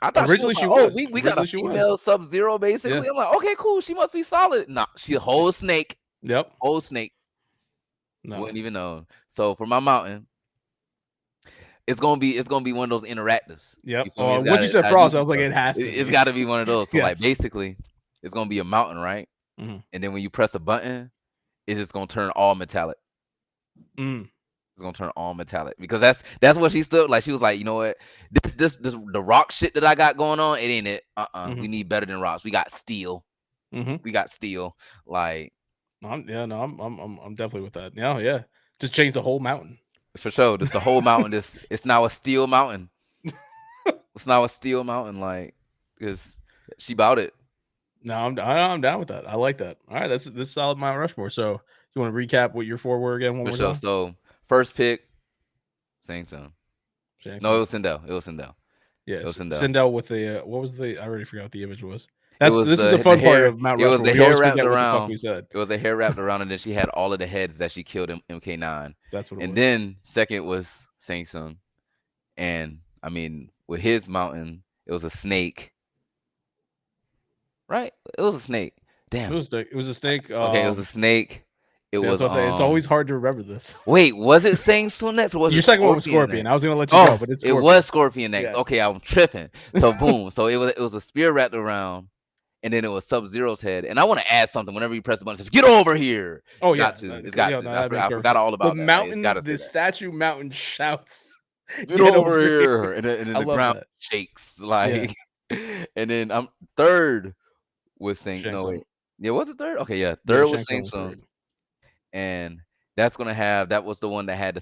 I thought she was Originally like, she oh, was. we got a Originally she was. female Sub Zero Yeah. basically. I'm like, okay, cool. She must be solid. Nah, she a whole snake. Yep. Whole snake. No. Wouldn't even know. So for my mountain, it's gonna be one of those interactives. Yep. You feel me? Oh, It's once got you it's said got to do Frost, I some was like, stuff. it has to It's be. got to be one of those. So like Yes. basically, it's gonna be a mountain, right? Mhm. And then when you press a button, it's just gonna turn all metallic. Mm. It's gonna turn all metallic because that's what she stood like. She was like, you know what, this the rock shit that I got going on, it ain't it. We Mhm. need better than rocks. We got steel. Mhm. We got steel. Like Yeah, no, I'm definitely with that. Yeah, yeah. Just change the whole mountain. for sure, this the whole mountain. This it's now a steel mountain. It's now a steel mountain. Like because she bought it. No, I'm down with that. I like that. All right, that's this is solid Mount Rushmore. So, you want to recap what your four were again one For more sure. time? So first pick, Shang Tsung. Shang No, it Tsung. was Sindel. It was Sindel. It was Yes, Sindel. Sindel with the what was the? I already forgot what the image was. It That's was this is the the fun part hair. of Mount It was Rushmore. the We hair always wrapped forget what the fuck around. we said. It was the hair wrapped around, and then she had all of the heads that she killed in MK9. That's what it And was. then second was Samsung. And I mean, with his mountain, it was a snake, right? It was a snake. It Damn. was it was a snake. Okay, it was a snake. It See, that's was what I say. It's always hard to remember this. wait, was it Samsung next or was Your it second one was Scorpion Scorpion. I was next? gonna let you go, Oh, but it's it was Scorpion. Scorpion next. Yes. Okay, I'm tripping. So boom. So it was a spear wrapped around. and then it was Sub-Zero's head. And I want to add something. Whenever you press the button, it says, "Get over here." Oh It's got yeah, to. It's got yeah, to. no, that makes I perfect forgot sense. all The about that. Like, it's got mountain, to say the that. statue mountain shouts, Get "Get over over here!" here, and I the love ground that. shakes Yeah, like. And then I'm third was Saint. Shang No Tsung. wait, yeah, was it third? Okay, yeah, Yeah, third was Shang Tsung Saint was Tsung, third. and that's gonna have that was the one that had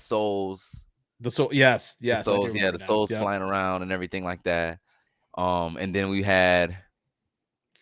The soul. Yes, the yes, I do souls, yeah, remember the now. souls Yep, flying around and everything like that. And then we had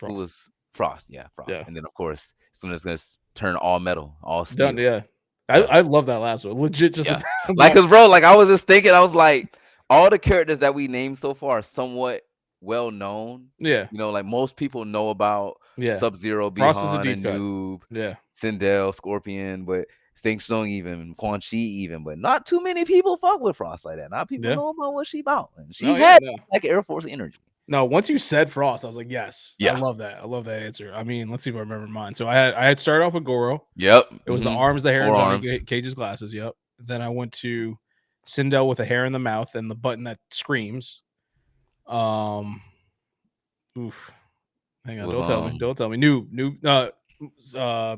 who Frost. was Frost, yeah, Frost, Yeah, and then of course it's gonna turn all metal, all done. steel. Yeah, Yeah, I love that last one. Legit, just the yeah. Like, mount. cause bro, like I was just thinking, I was like, all the characters that we named so far are somewhat well known. Yeah, Like most people know about yeah. Sub-Zero, Frost is a Bihan, deep and cut. Noob, Yeah, Sindel, Scorpion, but Shang Tsung even, Quan Chi even, but not too many people fuck with Frost like that. Not people yeah. know about what she about. And she No, yeah, had no. like Air Force energy. No, once you said Frost, I was like, "Yes, I Yeah. love that. I love that answer." I mean, let's see if I remember mine. So I had started off with Goro. Yep. It was the arms, the hair, and Johnny Forearms. Cage's glasses. Yep. Then I went to Sindel with a hair in the mouth and the button that screams. Um, oof. Hang on, Was don't tell me, don't tell me. Uh,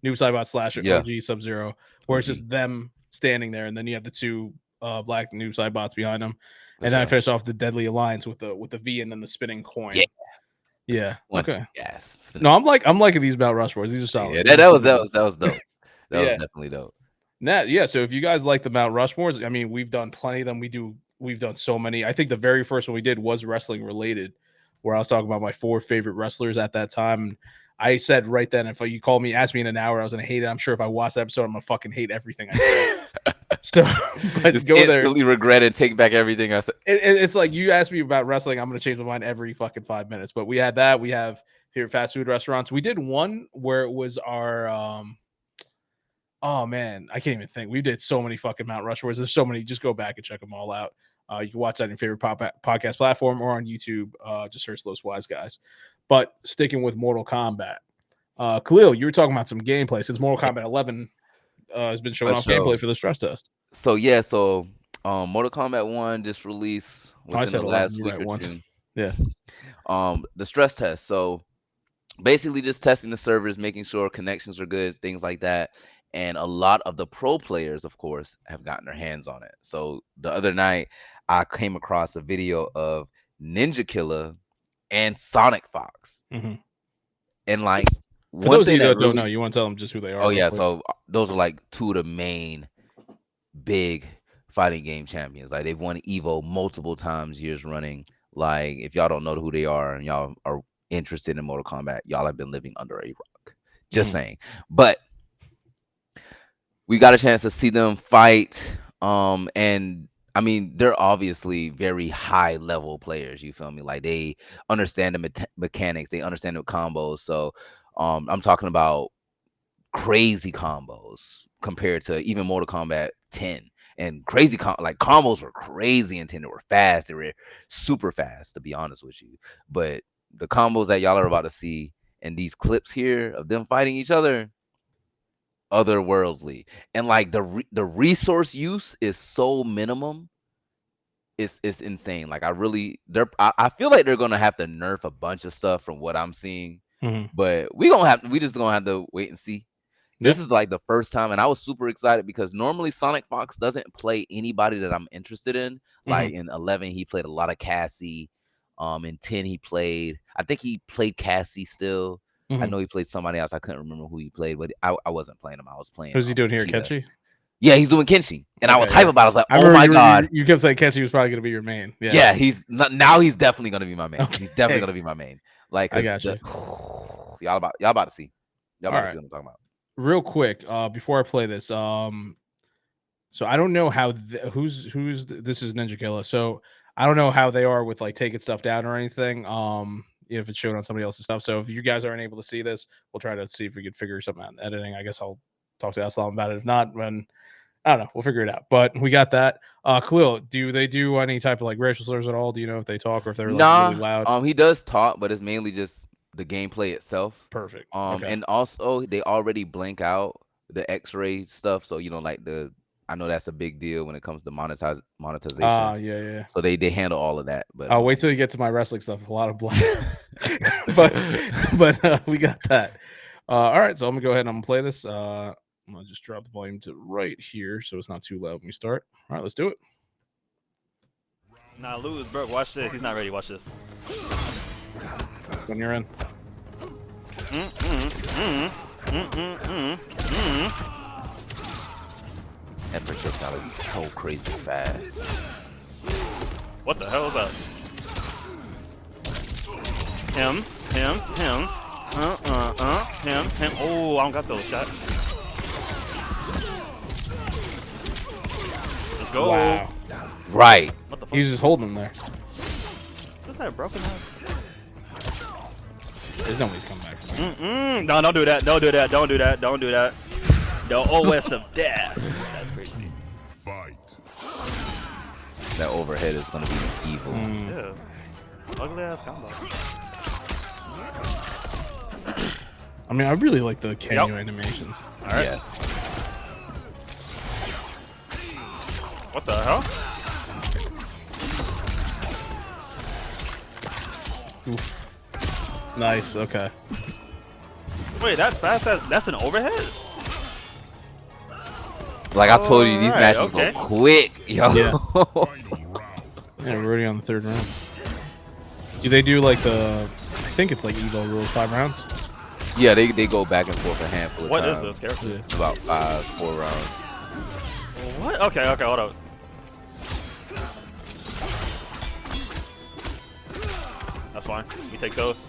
Noob Saibot slash yeah, OG Sub Zero, where it's OG just them standing there, and then you have the two black Noob Saibots behind them, for and then I sure. finished off the Deadly Alliance with the V and then the spinning Yeah. coin. Yeah. One. Okay. Yes. No, I'm liking these Mount Rushmores. These are solid. Yeah, These are super good. that was dope. That was Yeah. definitely dope. Yeah. So if you guys like the Mount Rushmores, I mean, we've done plenty of them. We've done so many. I think the very first one we did was wrestling related, where I was talking about my four favorite wrestlers at that time. And I said right then, if you called me, asked me in an hour, I was gonna hate it. I'm sure if I watch the episode, I'm gonna fucking hate everything I said. So, but Just go there. instantly regret it. Take back everything I said. It's like you asked me about wrestling, I'm gonna change my mind every fucking 5 minutes. But we had that. We have here fast food restaurants. We did one where it was our oh man, I can't even think. We did so many fucking Mount Rushmores. There's so many. Just go back and check them all out. You can watch that on your favorite podcast platform or on YouTube. Just search Los Wise Guys. But sticking with Mortal Kombat, Khalil, you were talking about some gameplay since Mortal Kombat 11 has been showing For off gameplay sure. for the stress test. So yeah, so Mortal Kombat 1 just released Oh, I within said the 11. last You're week right. or One. two. Yeah. The stress test. So basically just testing the servers, making sure connections are good, things like that. And a lot of the pro players, of course, have gotten their hands on it. So the other night, I came across a video of Ninja Killer and Sonic Fox. hmm And like For one those of thing you that that don't know, really, you want to tell them just who they oh are, real yeah, quick. so those are like two of the main big fighting game champions. Like they've won Evo multiple times, years running. Like if y'all don't know who they are and y'all are interested in Mortal Kombat, y'all have been living under a rock. Just hmm saying. But we got a chance to see them fight. And I mean, they're obviously very high level players. You feel me? Like they understand the mechanics, they understand the combos. So, I'm talking about crazy combos compared to even Mortal Kombat 10. And crazy like combos were crazy in 10. They were fast. They were super fast, to be honest with you. But the combos that y'all are about to see in these clips here of them fighting each other, otherworldly. And like the resource use is so minimum. It's insane. Like I really, I feel like they're gonna have to nerf a bunch of stuff from what I'm seeing. hmm But we just gonna have to wait and see. Yeah. This is like the first time, and I was super excited because normally Sonic Fox doesn't play anybody that I'm interested in. hmm Like in 11, he played a lot of Cassie. In 10, I think he played Cassie still. I hmm know he played somebody else. I couldn't remember who he played, but I wasn't playing him. I was playing Who's he doing here, Kita. Kenshi? Yeah, he's doing Kenshi, and I was Okay, hype yeah. about it. I was like, I oh remember my god, you kept saying Kenshi was probably going to be your main. Yeah. yeah, now he's definitely gonna be my main. He's definitely Okay. gonna be my main. Like, I cause got you. y'all about to see, All right. what I'm talking about. Real quick, before I play this, so I don't know how this is Ninja Killer. So I don't know how they are with like taking stuff down or anything. If it's showing on somebody else's stuff. So if you guys aren't able to see this, we'll try to see if we could figure something out in editing. I guess I'll talk to Eslam about it. If not, then I don't know. We'll figure it out. But we got that. Khalil, do they do any type of like racial slurs at all? Do you know if they talk or if they're like really Nah, loud? he does talk, but it's mainly just the gameplay itself. Perfect. Okay. And also they already blank out the X-ray stuff, so like the I know that's a big deal when it comes to Ah, monetization. yeah, yeah. So they handle all of that. But I'll wait till you get to my wrestling stuff. A lot of blood, but we got that. All right, so I'm gonna go ahead and I'm gonna play this. I'm gonna just drop the volume to right here so it's not too loud when we start. All right, let's do it. Nah, lose, bro. Watch this. He's not ready. Watch this. When you're in. that projectile is so crazy fast. What the hell is that? Him. Him. Him. Oh, I don't got those shots. Let's go. Wow. Right. What the fuck? He was just holding him there. Is that broken out? There's nobody's coming back from that. No, don't do that. Don't do that. Don't do that. Don't do that. The OS of death. That's crazy. Fight. That overhead is gonna be evil. Yeah. Ugly ass combo. I mean, I really like the cameo animations. All right. Yes. What the hell? Oof. Nice. Okay. Wait, that's fast. That's an overhead. Like I told you, these Alright, matches okay. go quick, yo. Yeah. Final round. Yeah, we're already on the third round. Do they do like the? I think it's like Evo rules, 5 rounds. Yeah, they go back and forth a handful of What is times. this character? Yeah. It's about 4 rounds. What? Okay, hold on. That's fine. We take those.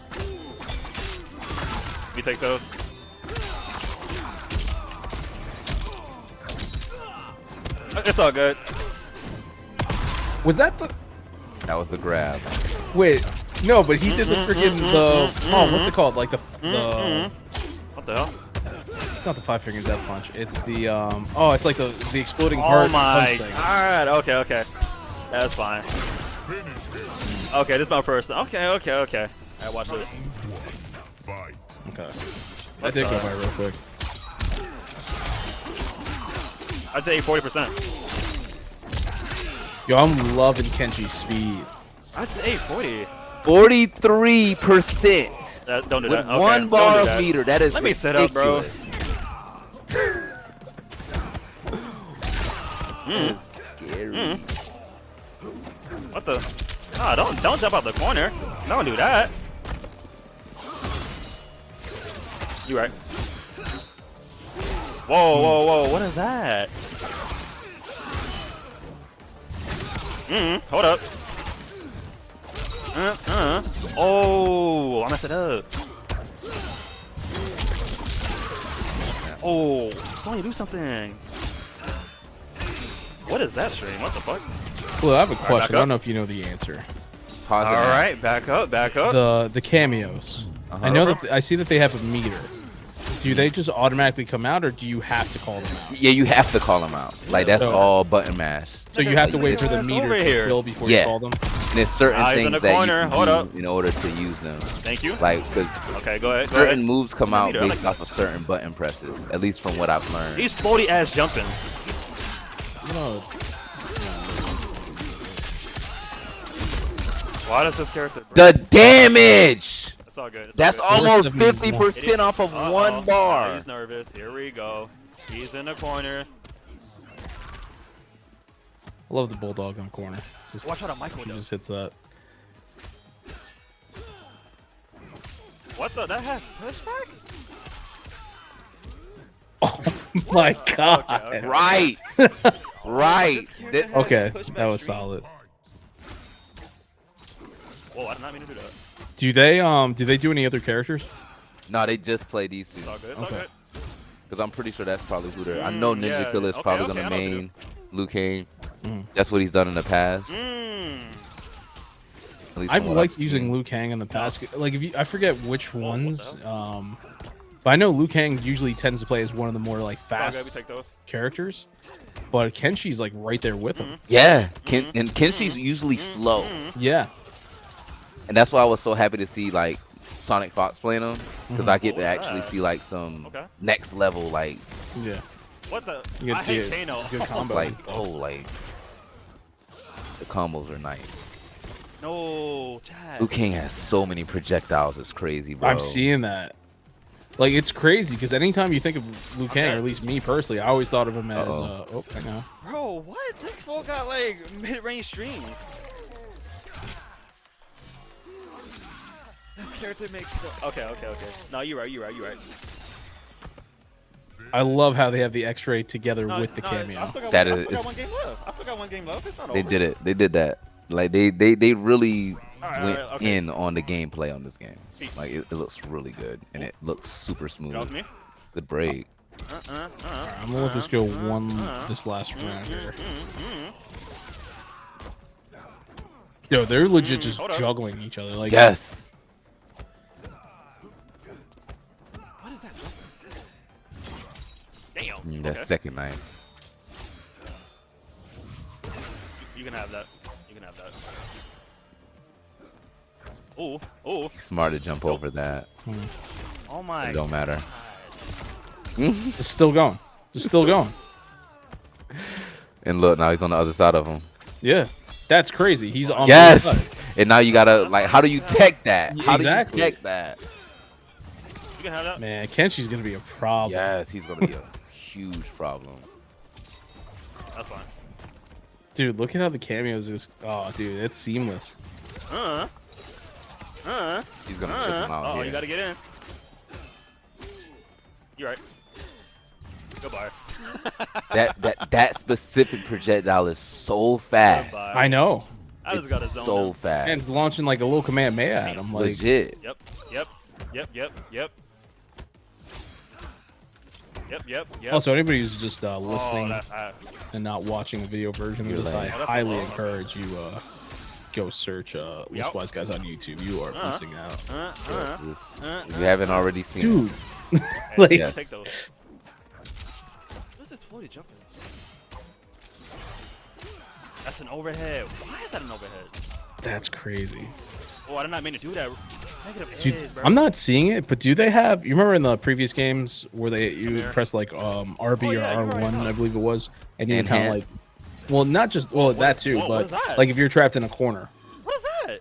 We take those. It's all good. Was that the? That was the grab. Wait, no, but he did the freaking the. Oh, what's it called? Like the. What the hell? It's not the 5 fingers death punch. It's the Oh, it's like the exploding Oh heart my punch thing. god. Okay. That's fine. Okay, this is my first. Okay. Alright, watch this. Fight. Okay. That did go by real quick. I'd say 40%. Yo, I'm loving Kenshi's speed. I'd say 40. 43%. Don't do With that. Okay, 1 don't bar do of that. meter. That is Let me set up, bro. That is scary. What the? Ah, don't jump out the corner. Don't do that. You right. Whoa, what is that? Hold up. Oh, I messed it up. Oh, Sony, do something. What is that stream? What the fuck? Well, I have a back question. I don't up. know if you know the answer. Pause it All now. right, back up. The cameos. I know that I see that they have a meter. Do they just automatically come out, or do you have to call them out? Yeah, you have to call them out. Like that's So- all button mash. So you have to Like, wait for the Over meter to here. fill before Yeah. you call them. And there's certain Eyes in things the that corner. you can Hold do up. in order to use them. Thank you. Like, because Okay, go ahead. certain moves come out meter, I based like off of certain button presses. At least from what I've learned. He's 40 ass jumping. No. Why does this character? The damage! It's all good. That's all good. almost 471. 50% off of Uh-oh. 1 bar. He's nervous. Here we go. He's in the corner. I love the bulldog in the corner. Just, Watch out, a micro she does. just hits that. What the? That has pushback? Oh my god. Okay. Right. Right. That- Okay, that was solid. Whoa, I did not mean to do that. Do they do any other characters? No, they just play these two. It's all good. It's all Okay. good. Because I'm pretty sure that's probably who they're. I know Ninja yeah, Killer is okay, probably okay, going I to know what to main Liu Kang. Mhm. That's what he's done in the past. At least I've from what liked I've using seen. Liu Kang in the past. Like, I forget which ones. the But I know Liu Kang usually tends to play as one of the more like It's all good. We fast take those. characters. But Kenshi's like right there with him. Yeah, and Kenshi's usually slow. Yeah. And that's why I was so happy to see like Sonic Fox playing him. Because I get to What was actually that? see like some Okay. next level like Yeah. What the? You I can see hate it. Kano. Good combo. Like, oh, like the combos are nice. No, Chad. Liu Kang has so many projectiles. It's crazy, bro. I'm seeing that. Like, it's crazy because anytime you think of Liu Kang, or at least me personally, I always thought of him as oh, hang on. Bro, what? This fool got like mid-range streams. This character makes okay. No, you're right. I love how they have the X-ray together No, with the cameo. I still got That one, is- I still got one game left. I still got one game left. It's not They over. did it. They did that. Like they really Alright, went okay. in on the gameplay on this game. See. Like it looks really good and it looks super Get off smooth. me. Good break. Alright, I'm gonna let this go this last round here. Yo, they're legit just hold up. juggling each other. Like, Yes. What is that? Damn. That Okay. second knife. You can have that. You can have that. Oh. Smart to jump over that. Oh my. It don't matter. it's still going. It's still going. And look, now he's on the other side of him. Yeah, that's crazy. He's on the Yes. other side. And now you gotta like, how do you tech that? How Exactly. do you tech that? You can have that. Man, Kenshi's gonna be a problem. Yes, he's gonna be a huge problem. That's fine. Dude, look at how the cameos is. Oh, dude, it's seamless. He's gonna chip him out Oh, here. you gotta get in. You're right. Goodbye. that specific projectile is so fast. Goodbye. I know. I just got a zone. So fast. And it's launching like a little command Maya at him. Like, Legit. Yep. Also, anybody who's just listening Oh, that, and not watching the video version of You're this, lame. I Oh, that's highly low. encourage you go search Loosewise Guys on YouTube. You are missing out. If you haven't already seen Dude. Hey, Like- Yes. take those. What's this floaty jumping? That's an overhead. Why is that an overhead? That's crazy. Oh, I did not mean to do that. Negative Dude, edge, bro. I'm not seeing it, but do they have? You remember in the previous games where you Here. press like RB Oh, or yeah, you're right, R1, huh? I believe it was, and you kind of Enhance. like, well, not just that too, whoa, but what is that? like if you're trapped in a corner, What is that?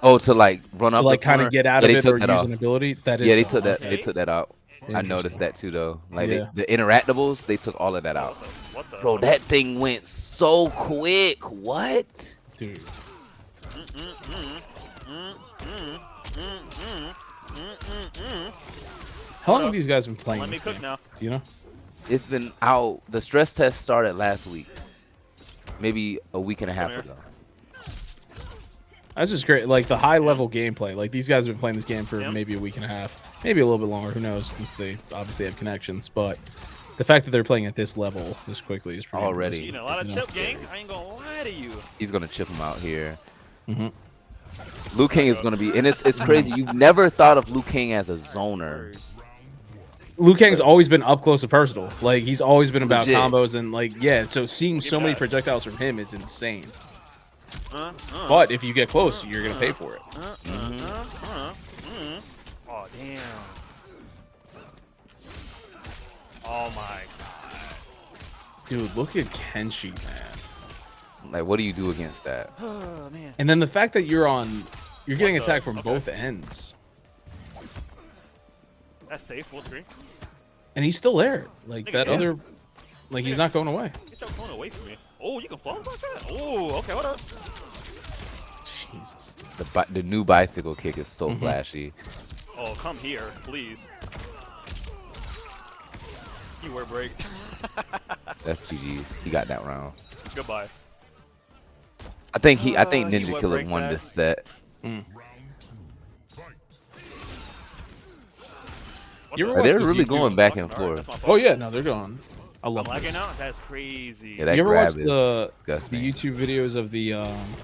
Oh, to like run to up like the kind corner? of get out Yeah, of they it took or that use off. an ability. That is Yeah, they gone. took that. They Okay. took that out. I Interesting. noticed that too, though. Like Yeah. the interactables, they took all of that out. What the? Bro, that thing went so quick. What? Dude. How long have these guys been playing Let me this cook game? now. Do you know? It's been out. The stress test started last week, maybe a week and a half here. ago. That's just great. Like the high level gameplay. Like these guys have been playing this game for Yeah. maybe a week and a half, maybe a little bit longer. Who knows? Since they obviously have connections, but the fact that they're playing at this level this quickly is pretty Already. You know, a lot of Yeah. chip gang. I ain't gonna lie to you. He's gonna chip him out here. Mhm. Liu Kang is gonna be, and it's crazy. You've never thought of Liu Kang as a zoner. Liu Kang's always been up close and personal. Like he's always been about Legit. combos and like yeah. So seeing so many that. projectiles from him is insane. But if you get close, you're gonna pay for it. Oh damn. Oh my god. Dude, look at Kenshi, man. Like, what do you do against that? Oh man. And then the fact that you're getting the- attacked from okay. both ends, That's safe. Full screen. and he's still there. Like Nigga, that yeah. other, like he's not going away. Get your phone away from me. Oh, you can fall like that. Oh, okay. Hold up. Jesus. The new bicycle kick is so Mhm. flashy. Oh, come here, please. You were break. That's GG's. He got that round. Goodbye. I think he Ninja would Killer break won that. this set. Mm. What You the- ever They're watch really those going YouTube- back and Alright, forth. that's my fault. Oh yeah, no, they're going. I I'm love lagging this. now. That's crazy. Yeah, that You ever grab watch is the disgusting. YouTube videos of the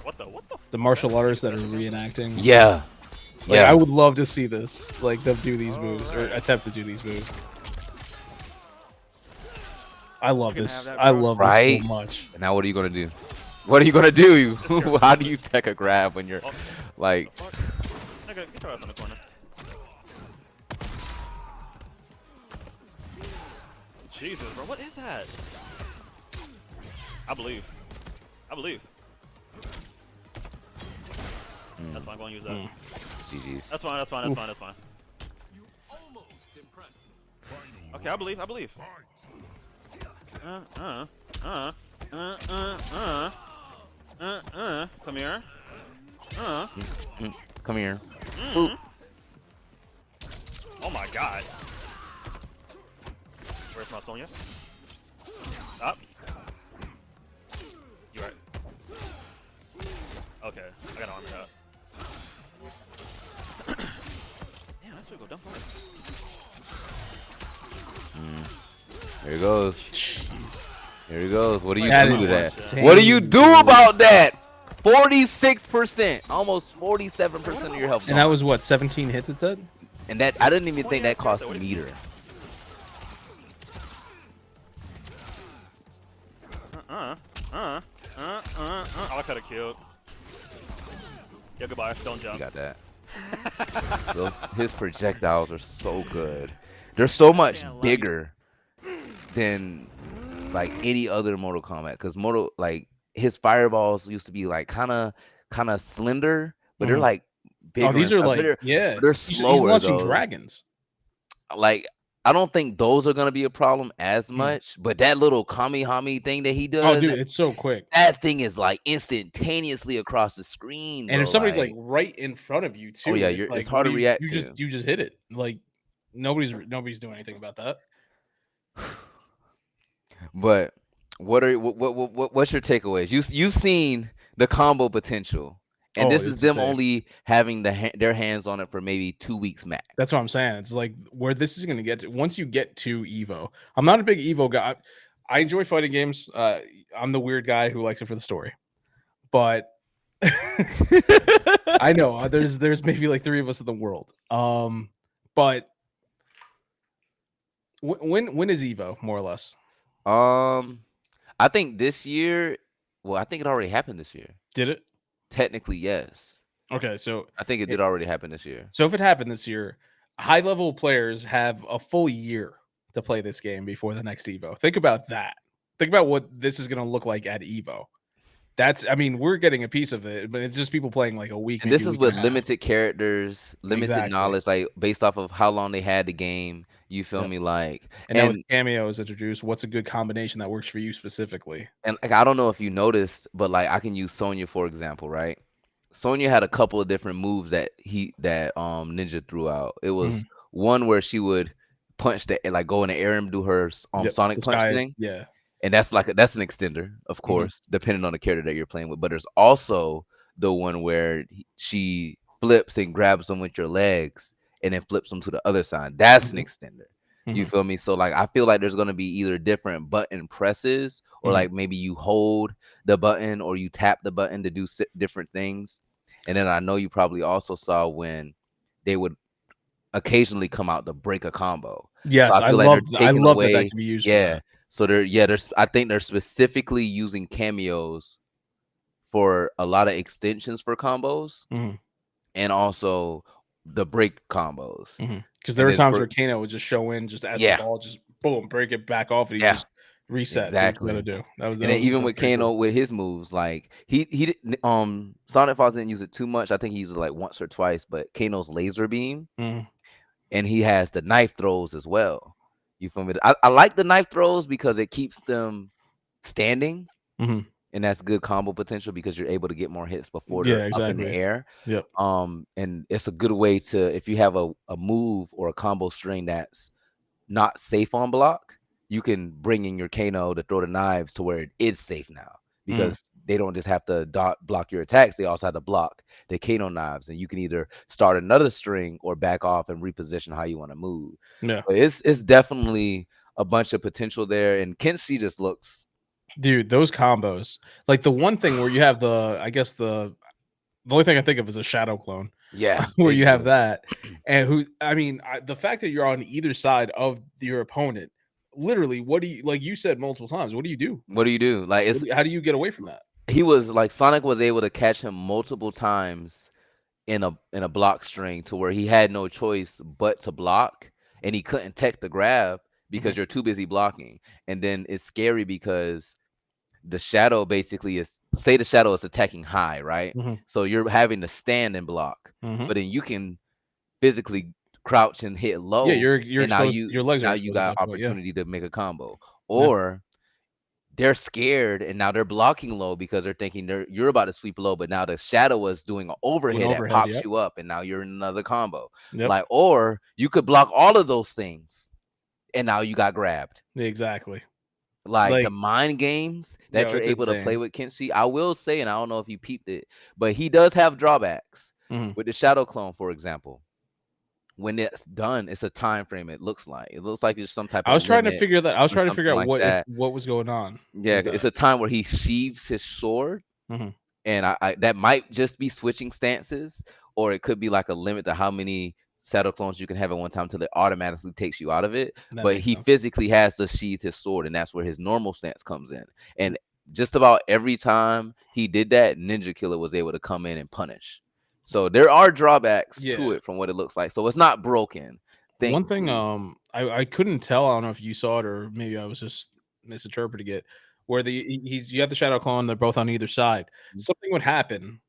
What the? What the? the martial artists that are reenacting? Yeah. Like, Yeah. I would love to see this. Like them do these moves or attempt to do these moves. I love can this. have that, I bro. love Right? this so much. Now what are you gonna do? What are you gonna do? How do you tech a grab when you're Oh. like? Fuck. Nigga, get your ass on the corner. Jesus, bro, what is that? I believe. I believe. That's fine. I'm going to use that. GG's. That's fine. That's fine. That's fine. That's fine. Okay, I believe. I believe. Come here. Come here. Oh my God. Where's my Sonya? Up. You right. Okay, I got an armor up. Damn, that should go dumb far. There he goes. There he goes. What do you That do is to that? insane. What do you do about that? 46%, almost 47% of your health. And that was what, 17 hits it said? And that I didn't even think that cost a meter. I could have killed. Yeah, goodbye. Don't jump. You got that. His projectiles are so good. They're so much bigger than like any other Mortal Kombat. Because his fireballs used to be like kind of slender, but they're like bigger. Oh, these are like, they're, yeah. they're He's slower launching though. dragons. Like I don't think those are gonna be a problem as much, but that little Kamehame thing that he does, Oh, dude, it's so quick. that thing is like instantaneously across the screen, And bro, if somebody's like right in front of you too, oh yeah, it's, like, it's hard to react you to. just hit it. Like nobody's doing anything about that. But what's your takeaways? You've seen the combo potential, and Oh, this is it's them insane. only having their hands on it for maybe 2 weeks max. That's what I'm saying. It's like where this is going to get to. Once you get to Evo, I'm not a big Evo guy. I enjoy fighting games. I'm the weird guy who likes it for the story, but I know there's maybe like 3 of us in the world. But when is Evo more or less? I think this year. Well, I think it already happened this year. Did it? Technically, yes. Okay, so I think it did already happen this year. So if it happened this year, high level players have a full year to play this game before the next Evo. Think about that. Think about what this is going to look like at Evo. I mean, we're getting a piece of it, but it's just people playing like a week. And maybe this a is week and with a half. limited characters, limited Exactly. knowledge, like based off of how long they had the game. You feel Yep. me? Like, And now with cameos introduced, what's a good combination that works for you specifically? and like, I don't know if you noticed, but like I can use Sonya for example, right? Sonya had a couple of different moves that Ninja threw out. It was one where she would punch like go in the air and do her Yep, Sonic the punch sky, thing. yeah. And that's an extender, of course, depending on the character that you're playing with. But there's also the one where she flips and grabs them with your legs and then flips them to the other side. That's an extender. You feel me? So like I feel like there's gonna be either different button presses or like maybe you hold the button or you tap the button to do different things. And then I know you probably also saw when they would occasionally come out to break a combo. Yes, so I I feel like love they're taking that away, can be used. For yeah. that. So I think they're specifically using cameos for a lot of extensions for combos, and also the break combos. Because there were times where Kano would just show in, just as the ball, just boom, break it back off, and he just reset. Exactly. What do. And then even with Kano with his moves, like he didn't Sonic Fox didn't use it too much. I think he used it like once or twice. But Kano's laser beam, and he has the knife throws as well. You feel me? I like the knife throws because it keeps them standing, and that's good combo potential because you're able to get more hits before they're up in the air. Yep. And it's a good way to, if you have a move or a combo string that's not safe on block, you can bring in your Kano to throw the knives to where it is safe now because they don't just have to block your attacks. They also have to block the Kano knives, and you can either start another string or back off and reposition how you want to move. Yeah, but it's definitely a bunch of potential there, and Kenshi just looks. Dude, those combos, like the one thing where you have the only thing I think of is a shadow clone. Yeah, where you have that, and the fact that you're on either side of your opponent, literally, what do you, like you said multiple times, what do you do? What do you do? Like, how do you get away from that? He was like, Sonic was able to catch him multiple times in a block string to where he had no choice but to block, and he couldn't tech the grab because you're too busy blocking. And then it's scary because the shadow basically is, say the shadow is attacking high, right? hmm So you're having to stand and block, hmm but then you can physically crouch and hit Yeah, low, you're and now exposed. you Your legs are now you exposed at got that point. Yeah. opportunity to make a combo. Yeah. Or they're scared and now they're blocking low because they're thinking you're about to sweep low, but now the shadow was doing an Doing overhead that overhead. pops Yep. you up, and now you're in another combo. Yep. Like, or you could block all of those things, and now you got grabbed. Exactly. Like the Like, mind games that yo, you're it's able to play insane. with Kenshi, I will say, and I don't know if you peeped it, but he does have drawbacks. hmm With the Shadow Clone, for example, when it's done, it's a time frame. It looks like there's some type I of was trying to limit figure that. I was or trying to figure something out like what if that. what was going on Yeah, with it's that. a time where he sheaves his sword, hmm and I that might just be switching stances, or it could be like a limit to how many Shadow Clones you can have at one time until it automatically takes you out of it. That But makes he sense. physically has to sheath his sword, and that's where his normal stance comes in. And just about every time he did that, Ninja Killer was able to come in and punish. So there are drawbacks Yeah. to it from what it looks like. So it's not broken, One thing, thankfully. I couldn't tell. I don't know if you saw it or maybe I was just misinterpreting it. Where he's you have the shadow clone, they're both on either side. Something would happen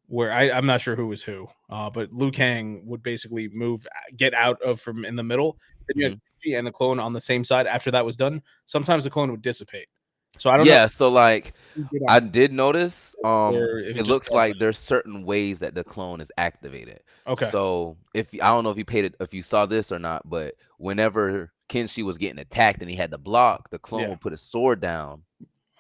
where I'm not sure who was who, but Liu Kang would basically move, get out of from in the middle. Then you had Mhm. Chi and the clone on the same side. After that was done, sometimes the clone would dissipate. So I don't know Yeah, so like if he did on I did notice, or if it it just looks does like that. there's certain ways that the clone is activated. Okay. So I don't know if you if you saw this or not, but whenever Kenshi was getting attacked and he had to block, the clone Yeah. would put his sword down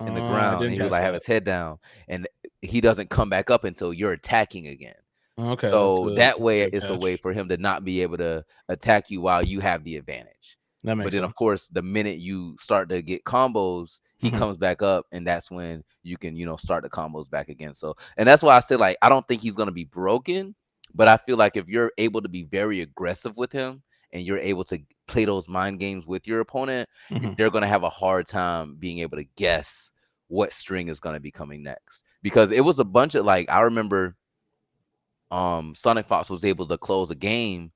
in the I ground, didn't and he would catch like have that. his head down, and he doesn't come back up until you're attacking again. Okay, So that that's a way good it's a way catch. for him to not be able to attack you while you have the advantage. That But makes then of sense. course the minute you start to get combos, he Mhm. comes back up, and that's when you can, start the combos back again. So, and that's why I said, like, I don't think he's going to be broken, but I feel like if you're able to be very aggressive with him and you're able to play those mind games with your opponent, Mhm. they're going to have a hard time being able to guess what string is going to be coming next, because it was a bunch of, like, I remember Sonic Fox was able to close a game,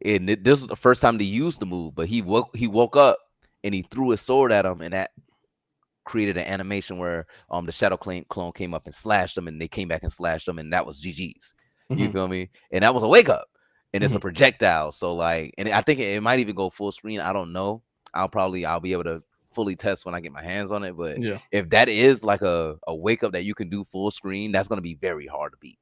and this was the first time to use the move, but he woke up and he threw his sword at him, and that created an animation where the Shadow Clone came up and slashed them, and they came back and slashed them, and that was GG's. You Mhm. feel me? And that was a wake up, and it's a Mhm. projectile. So like, and I think it might even go full screen. I don't know. I'll be able to fully test when I get my hands on it. But Yeah. if that is like a wake up that you can do full screen, that's gonna be very hard to beat,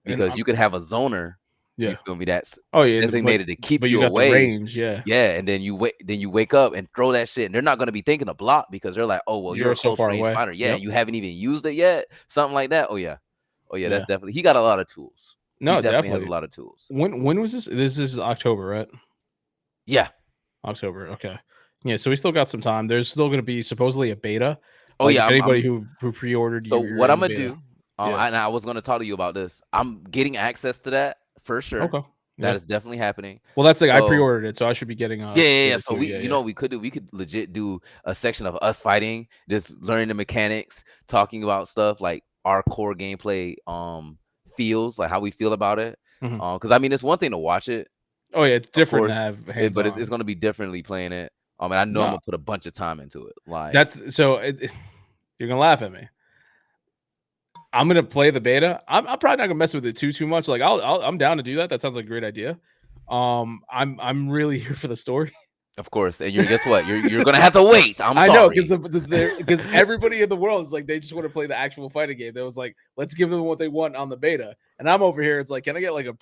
And because you could have a zoner. You yeah. feel me? That's Oh, yeah, designated to keep but you you got the away. range, yeah. Yeah, and then you wake up and throw that shit, and they're not gonna be thinking to block, because they're like, oh well, you're You're a so close far range away. fighter. Yeah, Yep. and you haven't even used it yet. Something like that. Oh yeah, that's Yeah. definitely, he got a lot of tools. He No, definitely has a definitely. lot of tools. When was this? This is October, right? Yeah. October, okay. Yeah, so we still got some time. There's still gonna be supposedly a beta. Oh Like, yeah, if I'm anybody I'm who pre-ordered, so you're what in I'm the gonna beta. do, Yeah. I was gonna talk to you about this. I'm getting access to that for sure. Okay. That Yeah. is definitely happening. Well, that's like I So pre-ordered it, so I should be getting, yeah, yeah, yeah. beta So too. Yeah, yeah. we could legit do a section of us fighting, just learning the mechanics, talking about stuff like our core gameplay feels, like how we feel about it. Mhm. Because I mean, it's one thing to watch it, Oh, yeah, it's of different to course, have but it's hands-on. gonna be differently playing it. And I know I'm No, gonna put a bunch of time into it. Like, that's so you're gonna laugh at me. I'm gonna play the beta. I'm probably not gonna mess with it too much. Like, I'm down to do that. That sounds like a great idea. I'm really here for the story. of course, and guess what? You're gonna have to wait. I'm I know, because sorry. because everybody in the world is like, they just want to play the actual fighting game. That was like, let's give them what they want on the beta, and I'm over here. It's like, can I get like a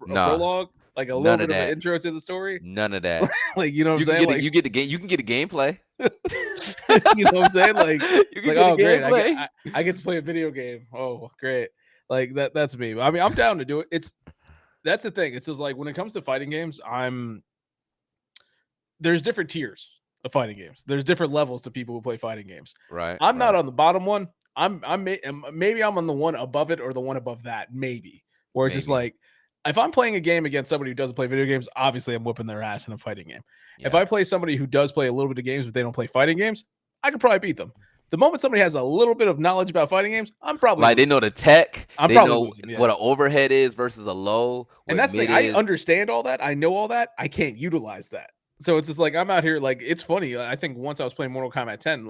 Nah, prologue, like a little none of bit of an that. intro to the story, None of that. like, you know what I'm You can saying? get it. Like, You get the game. You can get a gameplay. you know what I'm saying? Like, You can like, get a oh great, gameplay. I get to play a video game. Oh great, like that's me. I mean, I'm down to do it. That's the thing. It's just like, when it comes to fighting games, there's different tiers of fighting games. There's different levels to people who play fighting games. Right, I'm not right. on the bottom one. Maybe I'm on the one above it or the one above that. Maybe, where it's just Maybe. like, if I'm playing a game against somebody who doesn't play video games, obviously I'm whipping their ass in a fighting game. If Yeah. I play somebody who does play a little bit of games but they don't play fighting games, I could probably beat them. The moment somebody has a little bit of knowledge about fighting games, I'm probably Like, they losing. know the tech, I'm they probably know losing. Yeah. what an overhead is versus a low, And what that's the mid thing. I is. understand all that. I know all that. I can't utilize that. So it's just like I'm out here. Like it's funny. I think once I was playing Mortal Kombat 10.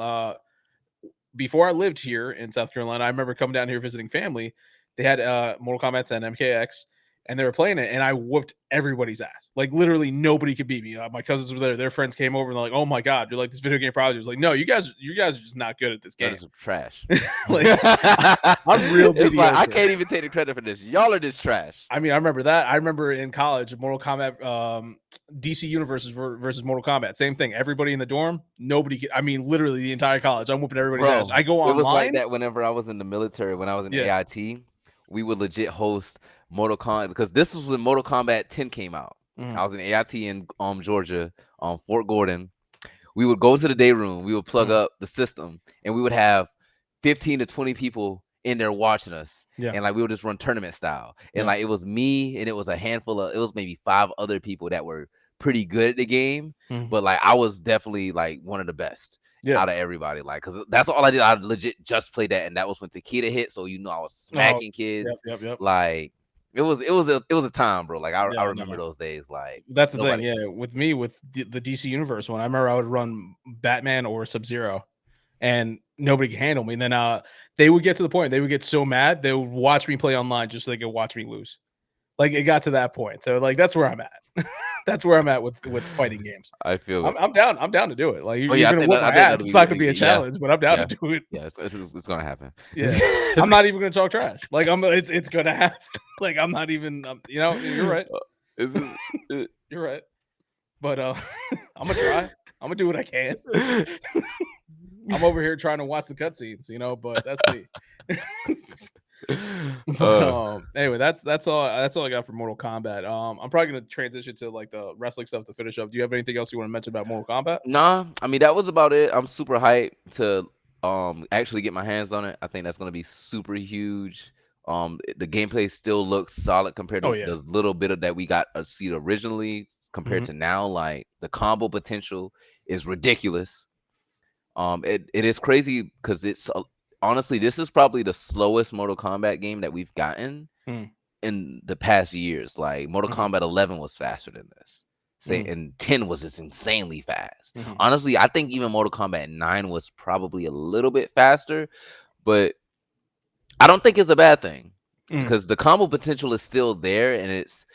Before I lived here in South Carolina, I remember coming down here visiting family. They had Mortal Kombat 10 MKX, and they were playing it, and I whooped everybody's ass. Like literally, nobody could beat me. My cousins were there; their friends came over and they're like, "Oh my god, you're like this video game prodigy." I was like, "No, you guys are just not good at this Y'all game." just trash. Like I'm real It's like I mediocre. can't even take the credit for this. Y'all are just trash. I mean, I remember that. I remember in college, Mortal Kombat, DC Universe versus Mortal Kombat. Same thing. Everybody in the dorm, nobody. I mean, literally the entire college. I'm whooping everybody's ass. Bro, I go it was like online. that whenever I was in the military, when I was in Yeah. AIT, we would legit host Mortal Kombat because this was when Mortal Kombat 10 came out. Mhm. I was in AIT in Georgia, Fort Gordon. We would go to the day room, we would plug up the system, and we would have 15 to 20 people in there watching us. Yeah. And like we would just run tournament style. And Yeah. like it was me and it was a handful of it was maybe 5 other people that were pretty good at the game. Mhm. But like I was definitely like one of the best Yeah. out of everybody. Like, cause that's all I did. I legit just played that, and that was when Takeda hit. So I was smacking kids. Yep. Like it was a time, bro. Like I Yeah, remember no. those days. Like That's the thing. nobody. Yeah, with me, with the DC Universe one, I remember I would run Batman or Sub-Zero, and nobody could handle me. And then they would get to the point they would get so mad they would watch me play online just so they could watch me lose. Like it got to that point. So like that's where I'm at. That's where I'm at with fighting games. I feel it. I'm down. I'm down to do it. Like Oh you're yeah, gonna whoop I my think ass. that'll It's not gonna be a yeah, challenge, but I'm down yeah, to do it. yeah. It's gonna happen. Yeah, I'm not even gonna talk trash. Like it's gonna happen. Like I'm not even. You're right. You're right. But I'm gonna try. I'm gonna do what I can. I'm over here trying to watch the cutscenes, but that's me. But anyway, that's all I got for Mortal Kombat. I'm probably gonna transition to like the wrestling stuff to finish up. Do you have anything else you want to mention about Mortal Kombat? Nah, I mean that was about it. I'm super hyped to actually get my hands on it. I think that's gonna be super huge. The gameplay still looks solid compared Oh to yeah. the little bit of that we got to see originally compared Mhm. to now. Like the combo potential is ridiculous. It is crazy because it's honestly this is probably the slowest Mortal Kombat game that we've gotten Mm. in the past years. Like Mortal Mhm. Kombat 11 was faster than this. Say, Mm. and 10 was just insanely fast. Mhm. Honestly, I think even Mortal Kombat 9 was probably a little bit faster, but I don't think it's a bad thing Mm. because the combo potential is still there, and it's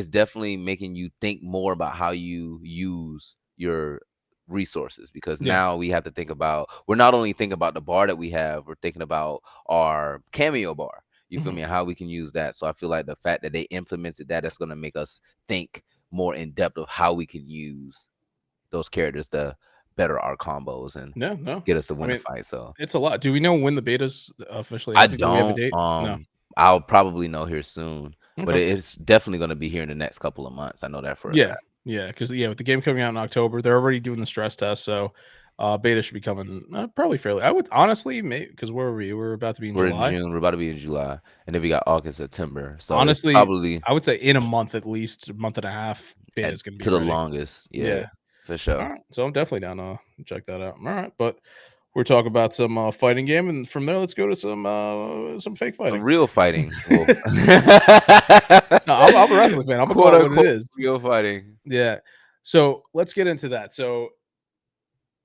definitely making you think more about how you use your resources because Yeah. now we have to think about we're not only thinking about the bar that we have, we're thinking about our cameo bar. You feel Mhm. me? And how we can use that. So I feel like the fact that they implemented that, that's going to make us think more in depth of how we can use those characters to better our combos and No. get us to I win a mean, fight. So it's a lot. Do we know when the beta's officially I happening? Do we have a don't. date? No. I'll probably know here soon, but Okay. it's definitely going to be here in the next couple of months. I know that for a Yeah. fact. Yeah. Because with the game coming out in October, they're already doing the stress test. So beta should be coming probably fairly. I would honestly, because where were we? We're about to be in We're in July. June. We're about to be in July, and then we got August, September. So it's Honestly, probably I would say in a month at least, a month and a half, beta is going to be to the ready. longest. Yeah, Yeah. for All sure. right. So I'm definitely down to check that out. All right. But we're talking about some fighting game, and from there, let's go to some fake Some fighting. real fighting. Well, No, I'm a wrestling fan. I'm gonna quote call it what it unquote is. real fighting. Yeah. So let's get into that. So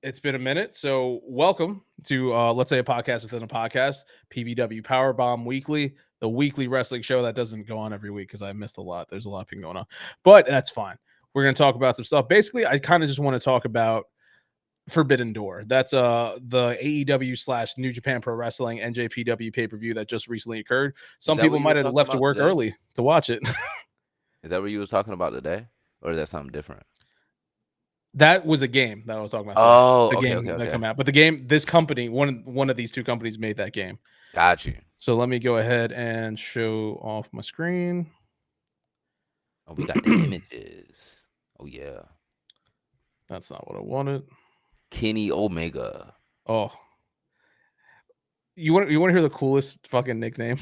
it's been a minute. So welcome to let's say a podcast within a podcast, PBW Powerbomb Weekly, the weekly wrestling show that doesn't go on every week because I missed a lot. There's a lot of things going on, but that's fine. We're gonna talk about some stuff. Basically, I kind of just want to talk about Forbidden Door. That's the AEW / New Japan Pro Wrestling NJPW pay-per-view that just recently occurred. Is Some that people what you were might have talking left to about work today? early to watch it. Is that what you were talking about today, or is that something different? That was a game that I was talking about today. Oh, The okay, game okay, that okay. come out. But the game, this company, one of these two companies made that game. Got you. So let me go ahead and show off my screen. Oh, we got the images. Oh yeah, That's not what I wanted. Kenny Omega. Oh, you want to hear the coolest fucking nickname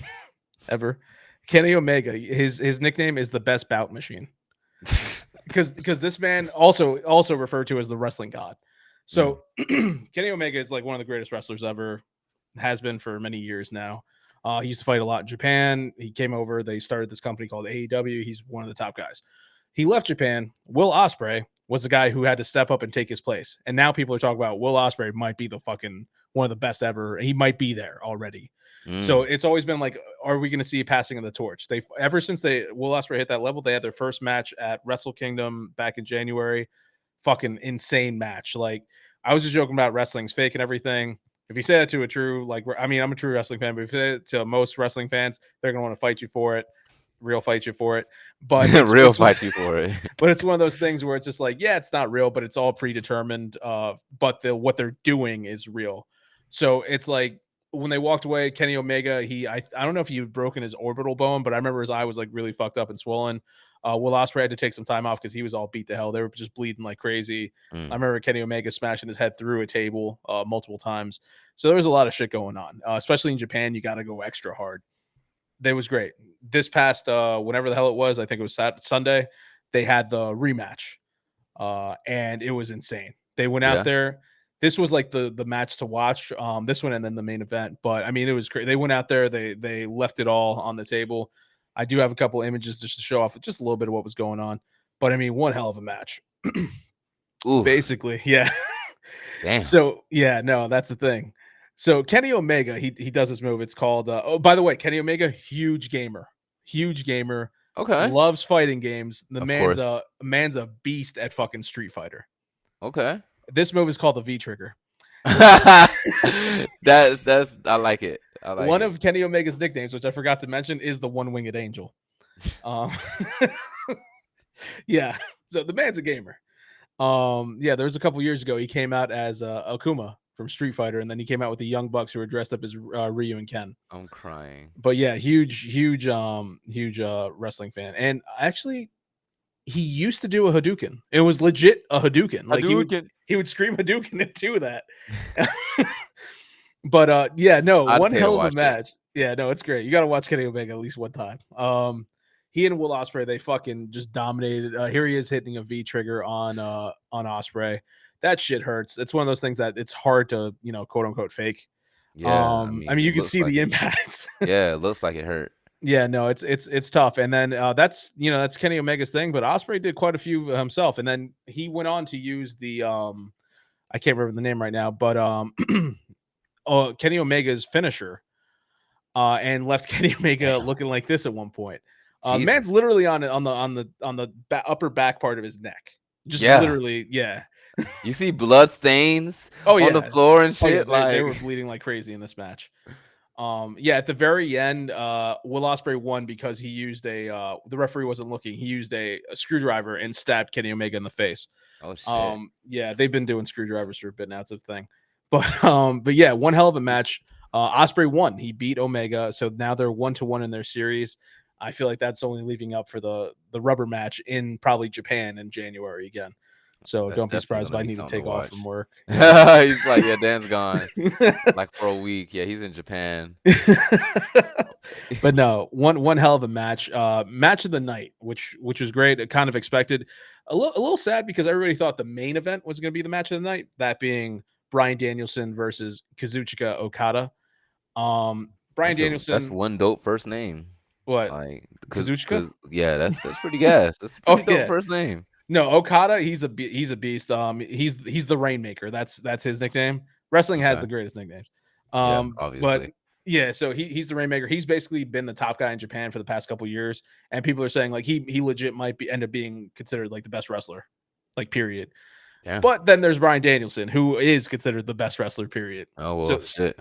ever? Kenny Omega. His nickname is the best bout machine. Because this man also referred to as the wrestling god. So Kenny Omega is like one of the greatest wrestlers ever, has been for many years now. He used to fight a lot in Japan. He came over. They started this company called AEW. He's one of the top guys. He left Japan. Will Ospreay was the guy who had to step up and take his place. And now people are talking about Will Ospreay might be the fucking one of the best ever. He might be there already. So it's always been like, are we going to see a passing of the torch? They ever since Will Ospreay hit that level, they had their first match at Wrestle Kingdom back in January. Fucking insane match. Like, I was just joking about wrestling's fake and everything. If you say that to a true, like, I mean, I'm a true wrestling fan, but if you say it to most wrestling fans, they're gonna want to fight you for it. Real fight you for it. But Real fight you for it. But it's one of those things where it's just like, yeah, it's not real, but it's all predetermined. But what they're doing is real. So it's like when they walked away, Kenny Omega, I don't know if he had broken his orbital bone, but I remember his eye was like really fucked up and swollen. Will Ospreay had to take some time off because he was all beat to hell. They were just bleeding like crazy. I remember Kenny Omega smashing his head through a table multiple times. So there was a lot of shit going on, especially in Japan. You got to go extra hard. That was great. This past whenever the hell it was, I think it was Sunday, they had the rematch, and it was insane. They went out there. This was like the match to watch. This one and then the main event. But I mean, it was great. They went out there. They left it all on the table. I do have a couple images just to show off just a little bit of what was going on. But I mean, one hell of a match. Basically, yeah. Damn. So yeah, no, that's the thing. So Kenny Omega, he does this move. It's called. Oh, by the way, Kenny Omega, huge gamer. Okay. Loves fighting games. The Of man's a beast at fucking Street Fighter. Okay. This move is called the V trigger. that's I like it. One of Kenny Omega's nicknames, which I forgot to mention, is the one-winged angel. Yeah. So the man's a gamer. Yeah, there was a couple years ago he came out as Akuma from Street Fighter, and then he came out with the Young Bucks who were dressed up as Ryu and Ken. I'm crying. But yeah, huge wrestling fan. And actually, he used to do a Hadouken. It was legit a Hadouken. Like he would scream Hadouken and do that. But yeah, no, one hell of a match. Yeah, no, it's great. You got to watch Kenny Omega at least one time. He and Will Ospreay, they fucking just dominated. Here he is hitting a V trigger on Ospreay. That shit hurts. It's one of those things that it's hard to, quote unquote fake. Yeah, I mean you can see the impacts. Yeah, it looks like it hurt. Yeah, no, it's tough. And then that's Kenny Omega's thing, but Ospreay did quite a few himself. And then he went on to use the I can't remember the name right now, but Kenny Omega's finisher, and left Kenny Omega looking like this at one point. Man's literally on the upper back part of his neck, just literally, yeah. You see blood stains on the floor and shit. They were bleeding like crazy in this match. Yeah, at the very end, Will Ospreay won because he used the referee wasn't looking. He used a screwdriver and stabbed Kenny Omega in the face. Oh shit. Yeah, they've been doing screwdrivers for a bit now. It's a thing. But yeah, one hell of a match. Ospreay won. He beat Omega, so now they're 1-1 in their series. I feel like that's only leaving up for the rubber match in probably Japan in January again. So don't be surprised if I need to take off from work. He's like, yeah, Dan's gone. Like for a week. Yeah, he's in Japan. But no, one hell of a match. Match of the night, which was great. Kind of expected. A little sad because everybody thought the main event was going to be the match of the night. That being Bryan Danielson versus Kazuchika Okada. Danielson. That's one dope first name. What? Like Kazuchika? Yeah, that's pretty gas. That's a pretty dope first name. No, Okada, he's a beast. He's the Rainmaker. That's his nickname. Wrestling has the greatest nicknames. Obviously. But yeah, so he's the Rainmaker. He's basically been the top guy in Japan for the past couple years, and people are saying like he legit might end up being considered like the best wrestler, like period. Yeah. But then there's Bryan Danielson, who is considered the best wrestler, period. Oh well, so, shit.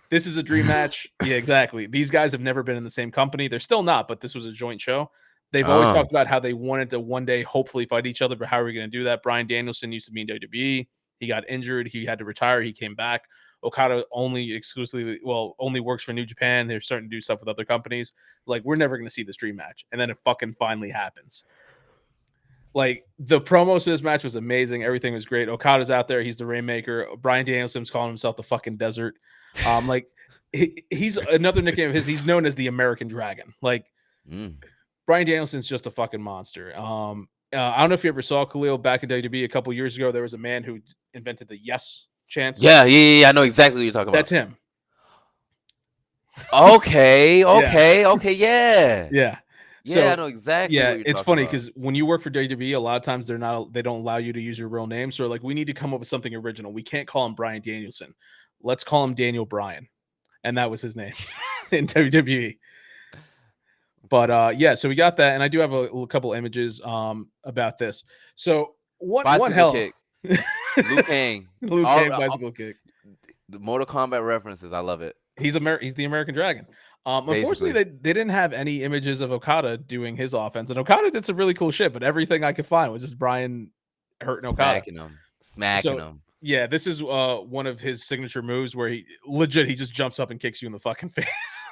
This is a dream match. Yeah, exactly. These guys have never been in the same company. They're still not, but this was a joint show. They've always talked about how they wanted to one day hopefully fight each other, but how are we going to do that? Bryan Danielson used to be in WWE. He got injured. He had to retire. He came back. Okada only works for New Japan. They're starting to do stuff with other companies. Like, we're never going to see this dream match. And then it fucking finally happens. Like, the promos for this match was amazing. Everything was great. Okada's out there. He's the Rainmaker. Bryan Danielson's calling himself the fucking Desert. Like, he's another nickname of his. He's known as the American Dragon. Like, Bryan Danielson's just a fucking monster. I don't know if you ever saw Khalil back in WWE a couple years ago. There was a man who invented the yes chance. Yeah. I know exactly what you're talking about. That's him. Okay, yeah. Yeah. Yeah, I So know exactly yeah, what you're it's talking funny about. because when you work for WWE, a lot of times they don't allow you to use your real name. So like, we need to come up with something original. We can't call him Brian Danielson. Let's call him Daniel Bryan, and that was his name in WWE. But yeah, so we got that, and I do have a couple images about this. So one Bicycle hell, kick. Liu Kang. Liu Kang bicycle kick. The Mortal Kombat references. I love it. He's the American Dragon. Unfortunately, Basically. they didn't have any images of Okada doing his offense, and Okada did some really cool shit. But everything I could find was just Brian hurting Okada. Smacking him. Smacking So him. yeah, this is one of his signature moves where he just jumps up and kicks you in the fucking face.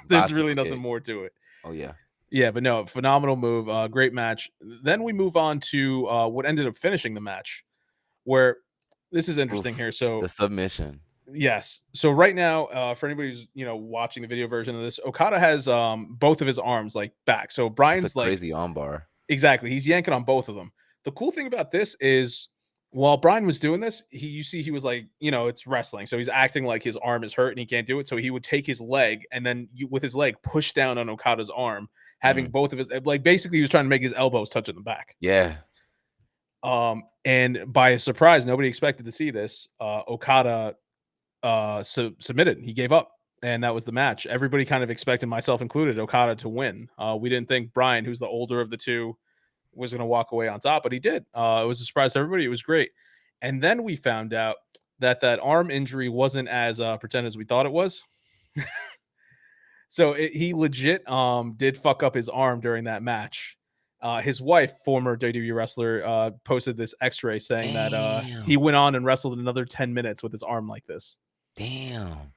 There's really Bicycle nothing kick. more to it. Oh, yeah. Yeah, but no, phenomenal move. Great match. Then we move on to what ended up finishing the match, where this is interesting Oof. here. So The submission. yes. So right now, for anybody who's watching the video version of this, Okada has both of his arms like back. So It's a Brian's like crazy armbar. exactly, he's yanking on both of them. The cool thing about this is while Brian was doing this, he was like, it's wrestling. So he's acting like his arm is hurt and he can't do it. So he would take his leg and then with his leg push down on Okada's arm, having both of his like basically he was trying to make his elbows touch in the back. Yeah. And by a surprise, nobody expected to see this. Okada submitted. He gave up, and that was the match. Everybody kind of expected, myself included, Okada to win. We didn't think Brian, who's the older of the two, was going to walk away on top, but he did. It was a surprise to everybody. It was great. And then we found out that arm injury wasn't as pretend as we thought it was. So he legit did fuck up his arm during that match. His wife, former WWE wrestler, posted this X-ray saying that he Damn. went on and wrestled another 10 minutes with his arm like this. Damn.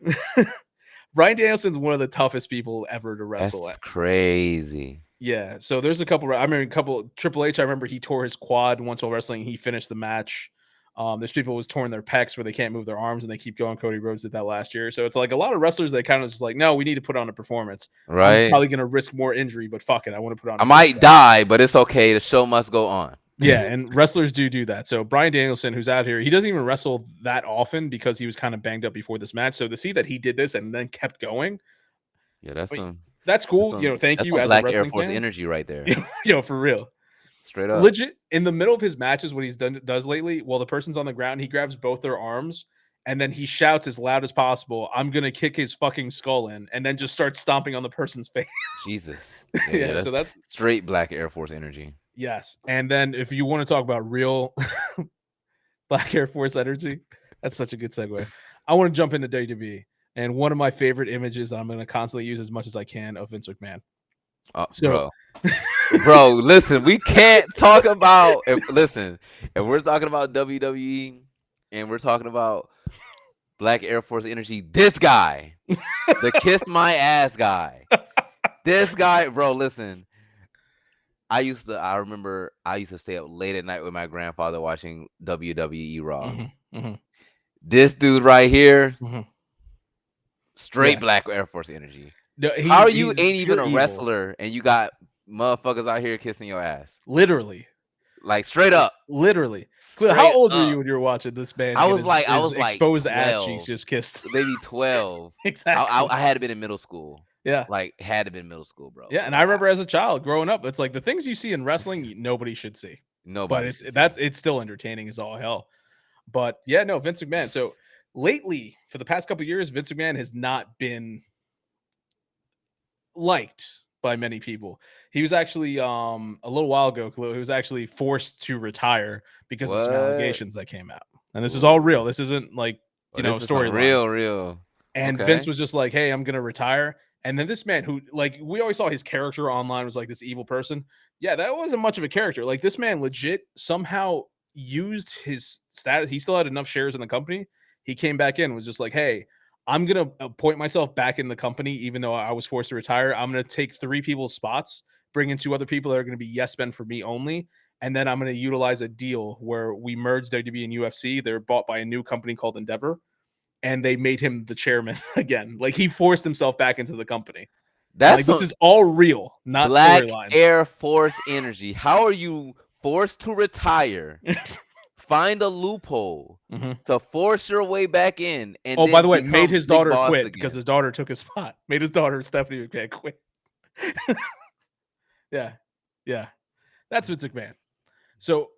Brian Danielson's one of the toughest people ever to wrestle That's at. crazy. Yeah, so there's a couple. I mean, Triple H. I remember he tore his quad once while wrestling. He finished the match. There's people who's torn their pecs where they can't move their arms and they keep going. Cody Rhodes did that last year. So it's like a lot of wrestlers they kind of just like, no, we need to put on a performance. I'm Right? probably gonna risk more injury, but fuck it, I want to put on. I might die, but it's okay. The show must go on. Yeah, and wrestlers do that. So Brian Danielson, who's out here, he doesn't even wrestle that often because he was kind of banged up before this match. So to see that he did this and then kept going, Yeah, that's I mean, some. that's cool. Thank That's you some as a Black Air wrestling Force fan. energy right there. For real. Straight up. Legit in the middle of his matches, what he's does lately, while the person's on the ground, he grabs both their arms and then he shouts as loud as possible, "I'm gonna kick his fucking skull in," and then just starts stomping on the person's face. Jesus. Yeah, so that's straight Black Air Force energy. yes. And then if you want to talk about real Black Air Force energy, that's such a good segue. I want to jump into WWE. And one of my favorite images that I'm going to constantly use as much as I can of Vince McMahon. So, bro, listen, we can't talk about if we're talking about WWE and we're talking about Black Air Force energy, this guy, the kiss my ass guy, this guy, bro, listen. I remember I used to stay up late at night with my grandfather watching WWE Raw. This dude right here, straight Black Air Force energy. No, how are you ain't even a wrestler and you got motherfuckers out here kissing your ass? Literally. Like straight up. Literally. How old were you when you were watching this man? I was like exposed 12, ass cheeks just kissed. Maybe 12. Exactly. I had to been in middle school. Yeah. Like had to been middle school, bro. Yeah, and I remember as a child growing up, it's like the things you see in wrestling nobody should see. Nobody. But it's still entertaining as all hell. But yeah, no, Vince McMahon. So lately, for the past couple of years, Vince McMahon has not been liked by many people. He was actually a little while ago, he was actually forced to retire because of some allegations that came out. And this is all real. This isn't like storyline. Real. And Vince was just like, "Hey, I'm gonna retire." And then this man, who like we always saw his character online was like this evil person. Yeah, that wasn't much of a character. Like this man legit somehow used his status. He still had enough shares in the company. He came back in and was just like, "Hey, I'm going to appoint myself back in the company, even though I was forced to retire. I'm going to take 3 people's spots, bring in 2 other people that are going to be yes men for me only. And then I'm going to utilize a deal where we merged WWE and UFC. They're bought by a new company called Endeavor. And they made him the chairman again. Like he forced himself back into the company. That's like, this is all real, not Black storyline. Air Force energy. How are you forced to retire? Find a loophole to force your way back in. And by the way, made his daughter quit because his daughter took his spot. Made his daughter Stephanie McMahon quit. Yeah, Yeah, that's Vince McMahon. So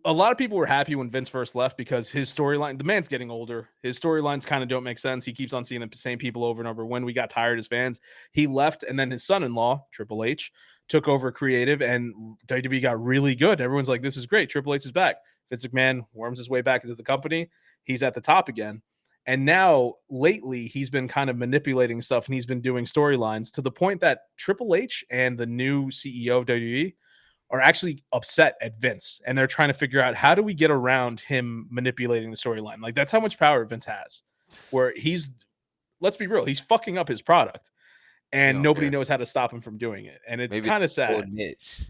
a lot of people were happy when Vince first left because his storyline, the man's getting older. His storylines kind of don't make sense. He keeps on seeing the same people over and over. When we got tired as fans, he left, and then his son-in-law, Triple H, took over creative, and WWE got really good. Everyone's like, this is great. Triple H is back. Vince McMahon worms his way back into the company. He's at the top again. And now, lately, he's been kind of manipulating stuff, and he's been doing storylines to the point that Triple H and the new CEO of WWE are actually upset at Vince, and they're trying to figure out how do we get around him manipulating the storyline. Like, that's how much power Vince has, where let's be real, he's fucking up his product, He and don't nobody care. knows how to stop him from doing it. And it's Maybe kind of that's the whole sad. niche.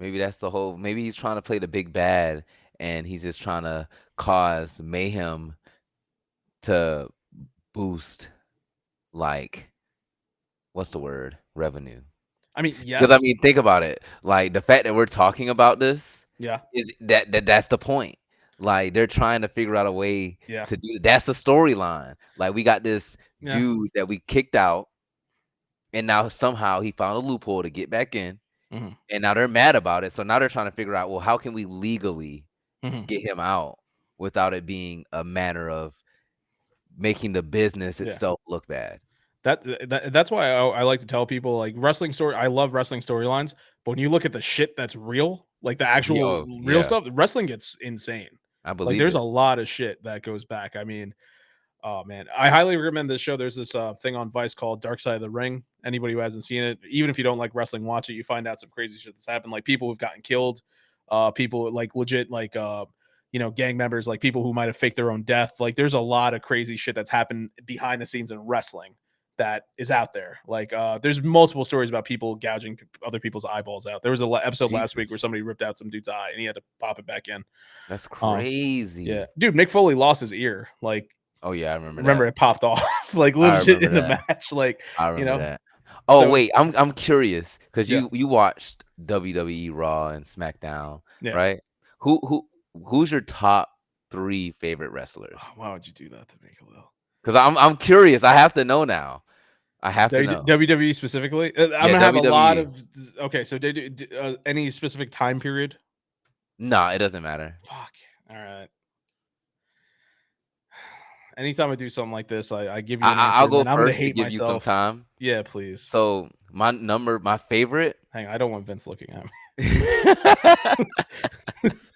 Maybe that's the whole. Maybe he's trying to play the big bad, and he's just trying to cause mayhem to boost, like, what's the word? Revenue. I mean, Because I yes, mean, think about it. Like the fact that we're talking about this yeah, is that's the point. Like they're trying to figure out a way yeah, to do. That's the storyline. Like we got this yeah, dude that we kicked out, and now somehow he found a loophole to get back in, hmm and now they're mad about it. So now they're trying to figure out, well, how can we legally hmm get him out without it being a matter of making the business yeah. itself look bad? That's why I like to tell people, like, wrestling story. I love wrestling storylines, but when you look at the shit that's real, like the actual Oh real yeah, stuff, wrestling gets insane. I Like, believe there's a it. lot of shit that goes back. I mean, oh man, I highly recommend this show. There's this thing on Vice called Dark Side of the Ring. Anybody who hasn't seen it, even if you don't like wrestling, watch it. You find out some crazy shit that's happened. Like people who've gotten killed, people like legit like gang members, like people who might have faked their own death. Like there's a lot of crazy shit that's happened behind the scenes in wrestling that is out there. Like there's multiple stories about people gouging other people's eyeballs out. There was an episode last week where Jesus, somebody ripped out some dude's eye and he had to pop it back in. that's Um, crazy. yeah, dude, Mick Foley lost his ear. Like, Oh yeah, I remember remember that. it popped off like I legit remember in the that. match. Like, I you remember know, that. Oh so it's wait, I'm curious because yeah, you watched WWE Raw and SmackDown, yeah. right? Who's your top three favorite wrestlers? Oh, why would you do that to me, Khalil? Because I'm curious. I have to know now. I have to know. WWE specifically? I'm Yeah, gonna have a lot WWE. of okay. So, any specific time period? Nah, it doesn't matter. Fuck. All right. Anytime I do something like this, I give you an answer, I'll and go then I'm gonna first to hate give you some myself. time. Yeah, please. So my favorite. Hang on, I don't want Vince looking at me.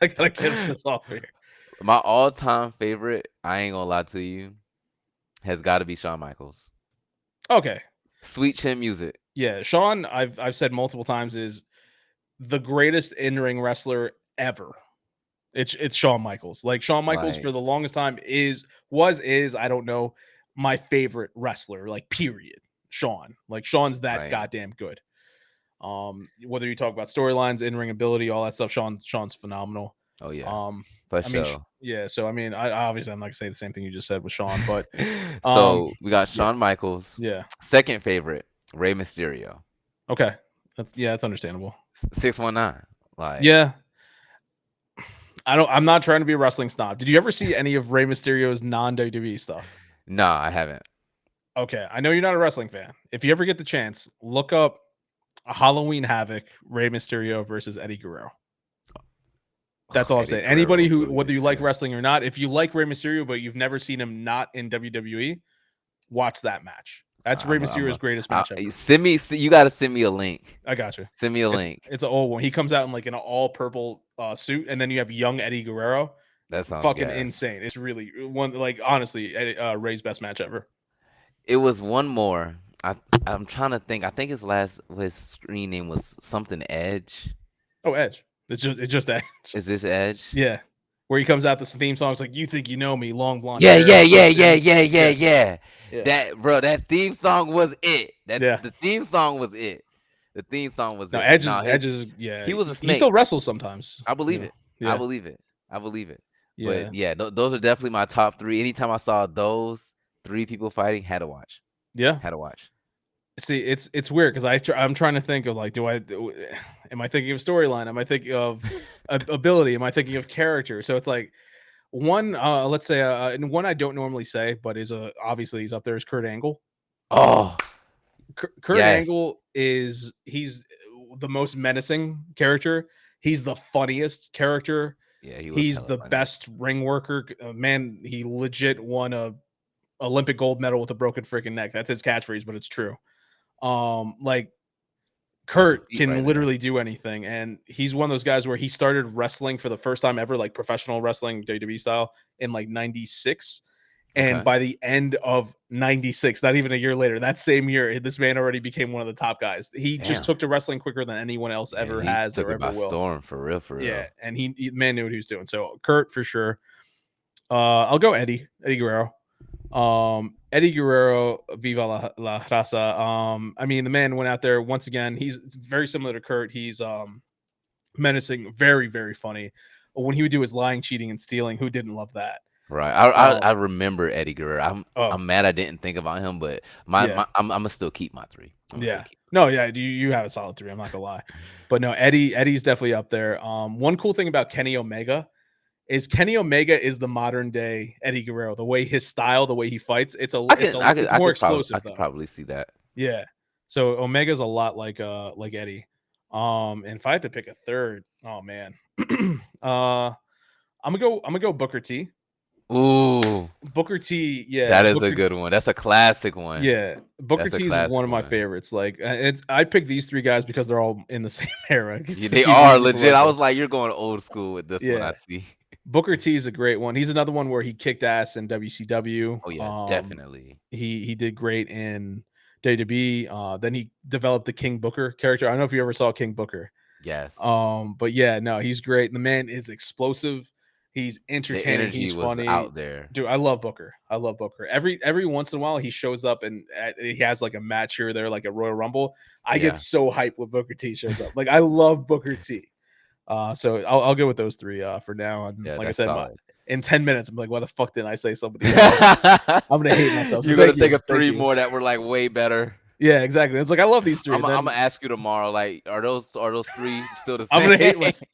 I gotta get this off here. My all-time favorite, I ain't gonna lie to you, has got to be Shawn Michaels. Okay. Sweet chin music. Yeah, Shawn, I've said multiple times, is the greatest in-ring wrestler ever. It's Shawn Michaels. Like Shawn Michaels Like, for the longest time is I don't know, my favorite wrestler, like period. Shawn. Like Shawn's that like, goddamn good. Whether you talk about storylines, in-ring ability, all that stuff, Shawn's phenomenal. oh yeah, Um for I mean sure. yeah, so I mean I obviously I'm not gonna say the same thing you just said with Shawn, but um So we got yeah, Shawn Michaels. yeah. Second favorite, Rey Mysterio. Okay. That's understandable. 619. Like, Yeah. I'm not trying to be a wrestling snob. Did you ever see any of Rey Mysterio's non-WWE stuff? nah, I haven't. Okay, I know you're not a wrestling fan. If you ever get the chance, look up a Halloween Havoc Rey Mysterio versus Eddie Guerrero. That's all I'm Eddie saying. Guerrero Anybody was who, really whether you like insane. wrestling or not, if you like Rey Mysterio but you've never seen him not in WWE, watch that match. That's Rey I'm Mysterio's a, greatest match ever. you gotta send me a link. I got you. Send me a It's link. it's an old one. He comes out in like an all purple suit, and then you have young Eddie Guerrero. That sounds Fucking gas. insane. It's really one, like, honestly, Ray's best match ever. It was one more. I I'm trying to think. I think his screen name was something Edge. Oh, Edge. It's just Edge. Is this Edge? Yeah. Where he comes out, the theme song's like, "You think you know me," long blonde Yeah, hair. yeah, yeah, yeah, And yeah, yeah, yeah, yeah. yeah, That theme song was it. yeah. The theme song was it. The theme song was No, it. But no, Edge is yeah. he was a He still snake. wrestles sometimes. I believe it. I Yeah, believe it. I believe it. yeah, But yeah, those are definitely my top three. Anytime I saw those three people fighting, had to watch. yeah. Had to watch. See, it's weird because I'm trying to think of, like, am I thinking of storyline? Am I thinking of ability? Am I thinking of character? So it's like one, let's say, and one I don't normally say, but is obviously he's up there, is Kurt Angle. Oh, Kurt yes. Angle he's the most menacing character. He's the funniest character. Yeah, he was He's hella the funny. best ring worker. Man, he legit won a Olympic gold medal with a broken freaking neck. That's his catchphrase, but it's true. Like That's a Kurt feat can right there. literally do anything, and he's one of those guys where he started wrestling for the first time ever, like professional wrestling, WWE style, in like '96. And Okay. by the end of '96, not even a year later, that same year, this man already became one of the top guys. He just Damn. took to wrestling quicker than anyone else Yeah, ever he has took or it ever by will. storm, for real, for real. Yeah, and he man knew what he was doing. So Kurt for sure. I'll go Eddie Guerrero. Eddie Guerrero, Viva la Raza. I mean, the man went out there once again. He's very similar to Kurt. He's menacing, very, very funny. When he would do his lying, cheating, and stealing, who didn't love that? Right. Um, I remember Eddie Guerrero. Oh, I'm mad I didn't think about him, but yeah. I'm gonna still keep my 3. I'm gonna Yeah. still keep. No, yeah, you have a solid 3. I'm not gonna lie. But no, Eddie's definitely up there. One cool thing about Kenny Omega is the modern day Eddie Guerrero. The way his style, the way he fights, it's more explosive I could though. probably see that. Yeah. So Omega's a lot like Eddie. And if I had to pick a third, oh man. I'm gonna go Booker T. Ooh, Booker T, yeah. that is Booker, a good one. That's a classic one. yeah. Booker That's a T is classic one of my one. favorites. Like I picked these 3 guys because they're all in the same era. Just Yeah, to they keep it are easy for legit. I myself. was like, you're going old school with this one. Yeah. I see. Booker T is a great one. He's another one where he kicked ass in WCW. Oh yeah, definitely. He did great in WWE. Then he developed the King Booker character. I don't know if you ever saw King Booker. Yes. But yeah, no, he's great. The man is explosive. He's The entertaining. energy He's was funny. out there. Dude, I love Booker. Every once in a while he shows up and he has like a match here or there, like a Royal Rumble. I Yeah. get so hyped when Booker T shows up. Like I love Booker T. So I'll go with those 3 for now. And Yeah, like I that's said, solid. in 10 minutes, I'm like, why the fuck didn't I say somebody else? I'm gonna hate myself. So You're gonna thank think you. of Thank 3 you. more that were like way better. Yeah, exactly. It's like I love these 3. I'm and then gonna ask you tomorrow. Like, are those 3 still the same? I'm gonna hate myself.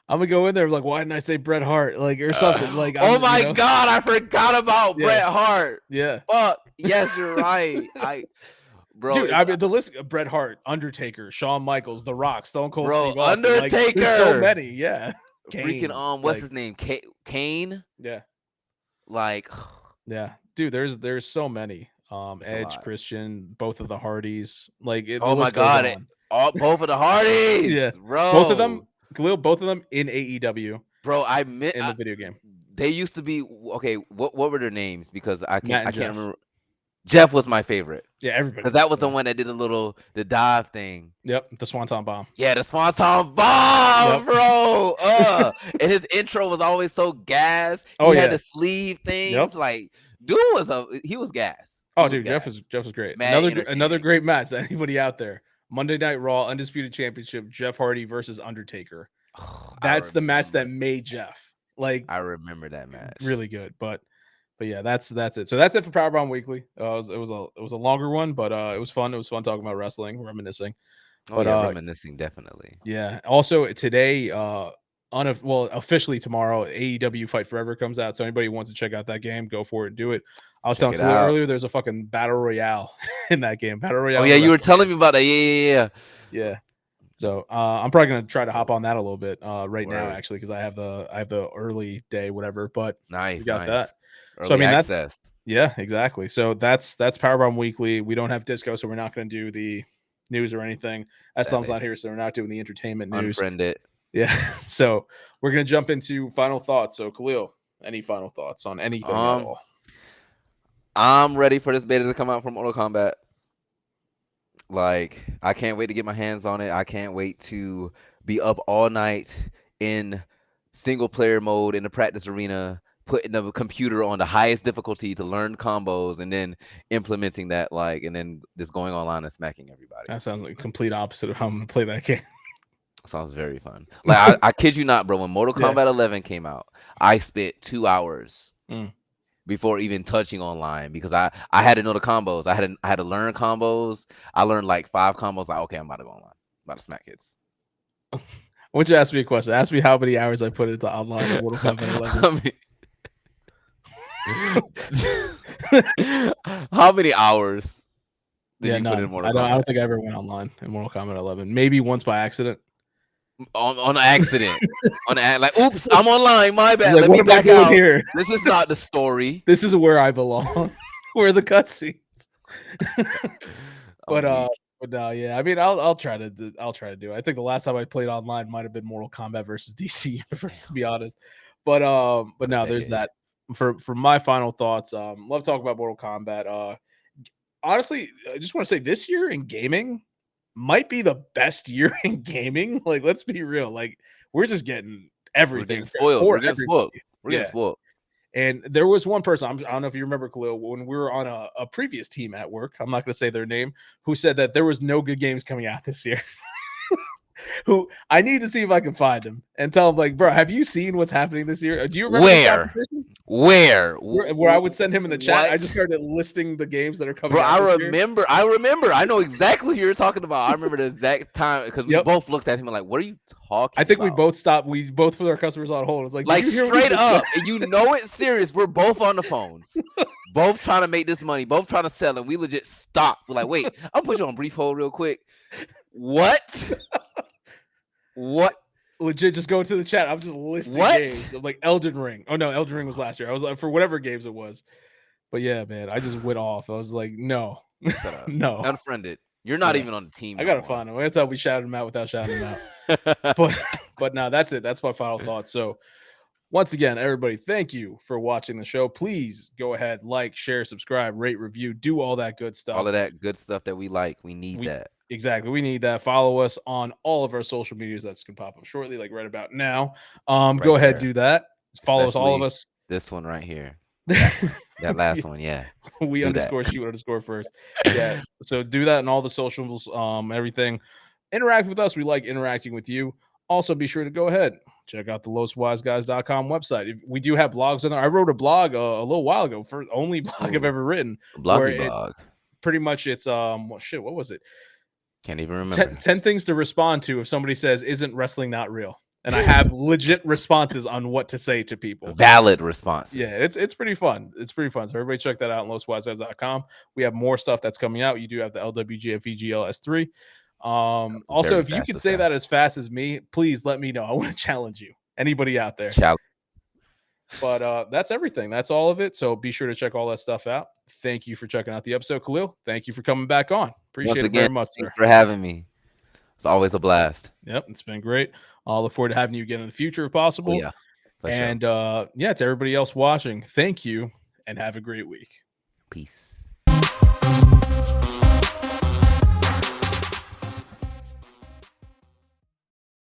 I'm gonna go in there like, why didn't I say Bret Hart? Like or something. Like oh my god, I forgot about Yeah. Bret Hart. Yeah. Fuck. Yes, you're right. Bro, Dude, I mean the list of Bret Hart, Undertaker, Shawn Michaels, The Rock, Stone Cold Bro, Steve Austin. Like, there's so Undertaker! many, yeah. freaking Kane, what's like- his name? Kane? Yeah. Like, Yeah. Dude, there's so many. a Edge, lot. Christian, both of the Hardys. Like the Oh my list goes God, on. both of the Hardys. Yeah. Bro. Both of them, Khalil, both of them in AEW Bro, in the video game. they used to be okay. What were their names? Because I Matt and can't Jeff. remember. Jeff was my favorite Yeah, everybody. because that was the yeah. one that did the dive thing. Yep, the Swanton Bomb. Yeah, the Swanton Bomb, Yep. bro. And his intro was always so gas. Oh, He had yeah. the sleeve things. Yep. Like, dude he was gas. Oh, dude, Jeff was great. Mad Another entertaining. great match. Anybody out there? Monday Night Raw Undisputed Championship. Jeff Hardy versus Undertaker. That's the match that made Jeff. Like I remember that match. really good. But yeah, that's it. So that's it for Powerbomb Weekly. It was a longer one, but it was fun. It was fun talking about wrestling, reminiscing. Oh But, yeah, reminiscing definitely. Yeah. Also today, officially tomorrow, AEW Fight Forever comes out. So anybody who wants to check out that game, go for it and do it. I was telling Check it Khalil out. earlier, there's a fucking battle royale in that game. Battle royale. Oh yeah, you were wrestling. telling me about that. Yeah. Yeah. So I'm probably gonna try to hop on that a little bit right now, Word. actually, because I have the early day, whatever. But Nice. we got nice. that. Early So I mean access. yeah, exactly. So that's Powerbomb Weekly. We don't have disco, so we're not gonna do the news or anything. Eslam's not makes here, so we're not doing the entertainment news. Unfriended. Yeah. So we're gonna jump into final thoughts. So Khalil, any final thoughts on anything at all? I'm ready for this beta to come out from Mortal Kombat. Like, I can't wait to get my hands on it. I can't wait to be up all night in single player mode in the practice arena, putting the computer on the highest difficulty to learn combos and then implementing that, like, and then just going online and smacking everybody. That sounds like complete opposite of how I'm gonna play that game. Sounds very fun. Like, I kid you not, bro. When Mortal Yeah. Kombat 11 came out, I spent 2 hours Mm. before even touching online because I had to know the combos. I had to learn combos. I learned like 5 combos. Like, okay, I'm about to go online. I'm about to smack kids. I want you to ask me a question. Ask me how many hours I put into online in Mortal Kombat 11. How many hours Did Yeah, you put in none. Mortal I don't Kombat? think I ever went online in Mortal Kombat 11. Maybe once by accident. On accident. Like, oops, I'm online. My I was bad. like, Let what me am I back doing out. here? This is not the story. This is where I belong. Where are the cutscenes? I'm weak. But no, yeah. I mean, I'll try to do it. I think the last time I played online might have been Mortal Kombat versus DC Universe, to be honest. But no, there's that. For my final thoughts, love talking about Mortal Kombat. Honestly, I just want to say this year in gaming might be the best year in gaming. Like, let's be real. Like, we're just getting everything. We're getting spoiled. for We're getting spoiled. everybody. We're getting Yeah. spoiled. And there was one person, I don't know if you remember, Khalil, when we were on a previous team at work, I'm not going to say their name, who said that there was no good games coming out this year. Who I need to see if I can find him and tell him, like, bro, have you seen what's happening this year? Do you remember this conversation? Where I would send him in the chat. What? I just started listing the games that are coming Bro, out this year. I remember. I know exactly who you're talking about. I remember the exact time because we both looked at him and like, what are you talking about? I think we both stopped. We both put our customers on hold. It's like, like did you hear straight what he up, and you know it's serious. We're both on the phones, both trying to make this money, both trying to sell, and we legit stopped. We're like, wait, I'll put you on brief hold real quick. What? What? Legit, just go to the chat. I'm just listing games. I'm like Elden Ring. Oh no, Elden Ring was last year. I was like, for whatever games it was. But yeah, man, I just went off. I was like, no, Shut up. no, Unfriended. You're not even on the team. I gotta find him. That's how we shouted him out without shouting him out. but no, that's it. That's my final thought. So once again, everybody, thank you for watching the show. Please go ahead, like, share, subscribe, rate, review, do all that good stuff. All of that good stuff that we like. We need that. Exactly. We need that. Follow us on all of our social medias. That's going to pop up shortly, like right about now. Go ahead, do that. Follow us, all of us. This one right here. That last one, yeah. We _shoot_ first. Yeah. So do that in all the socials, everything. Interact with us. We like interacting with you. Also, be sure to go ahead. Check out the lostwiseguys.com website. If we do have blogs on there. I wrote a blog a little while ago, for only blog I've ever written. Blog. Pretty much it's what was it? Can't even remember. 10 things to respond to if somebody says, isn't wrestling not real? And I have legit responses on what to say to people. Valid responses. Yeah, it's pretty fun. It's pretty fun. So everybody check that out on lostwiseguys.com. We have more stuff that's coming out. You do have the LWGF EGL S3. Also, if you could say that as fast as me, please let me know. I want to challenge you. Anybody out there? But that's everything. That's all of it. So be sure to check all that stuff out. Thank you for checking out the episode, Khalil. Thank you for coming back on. Appreciate it very much, sir. Thanks for having me. It's always a blast. Yep, it's been great. I'll look forward to having you again in the future if possible. Oh, yeah. And to everybody else watching, thank you and have a great week. Peace.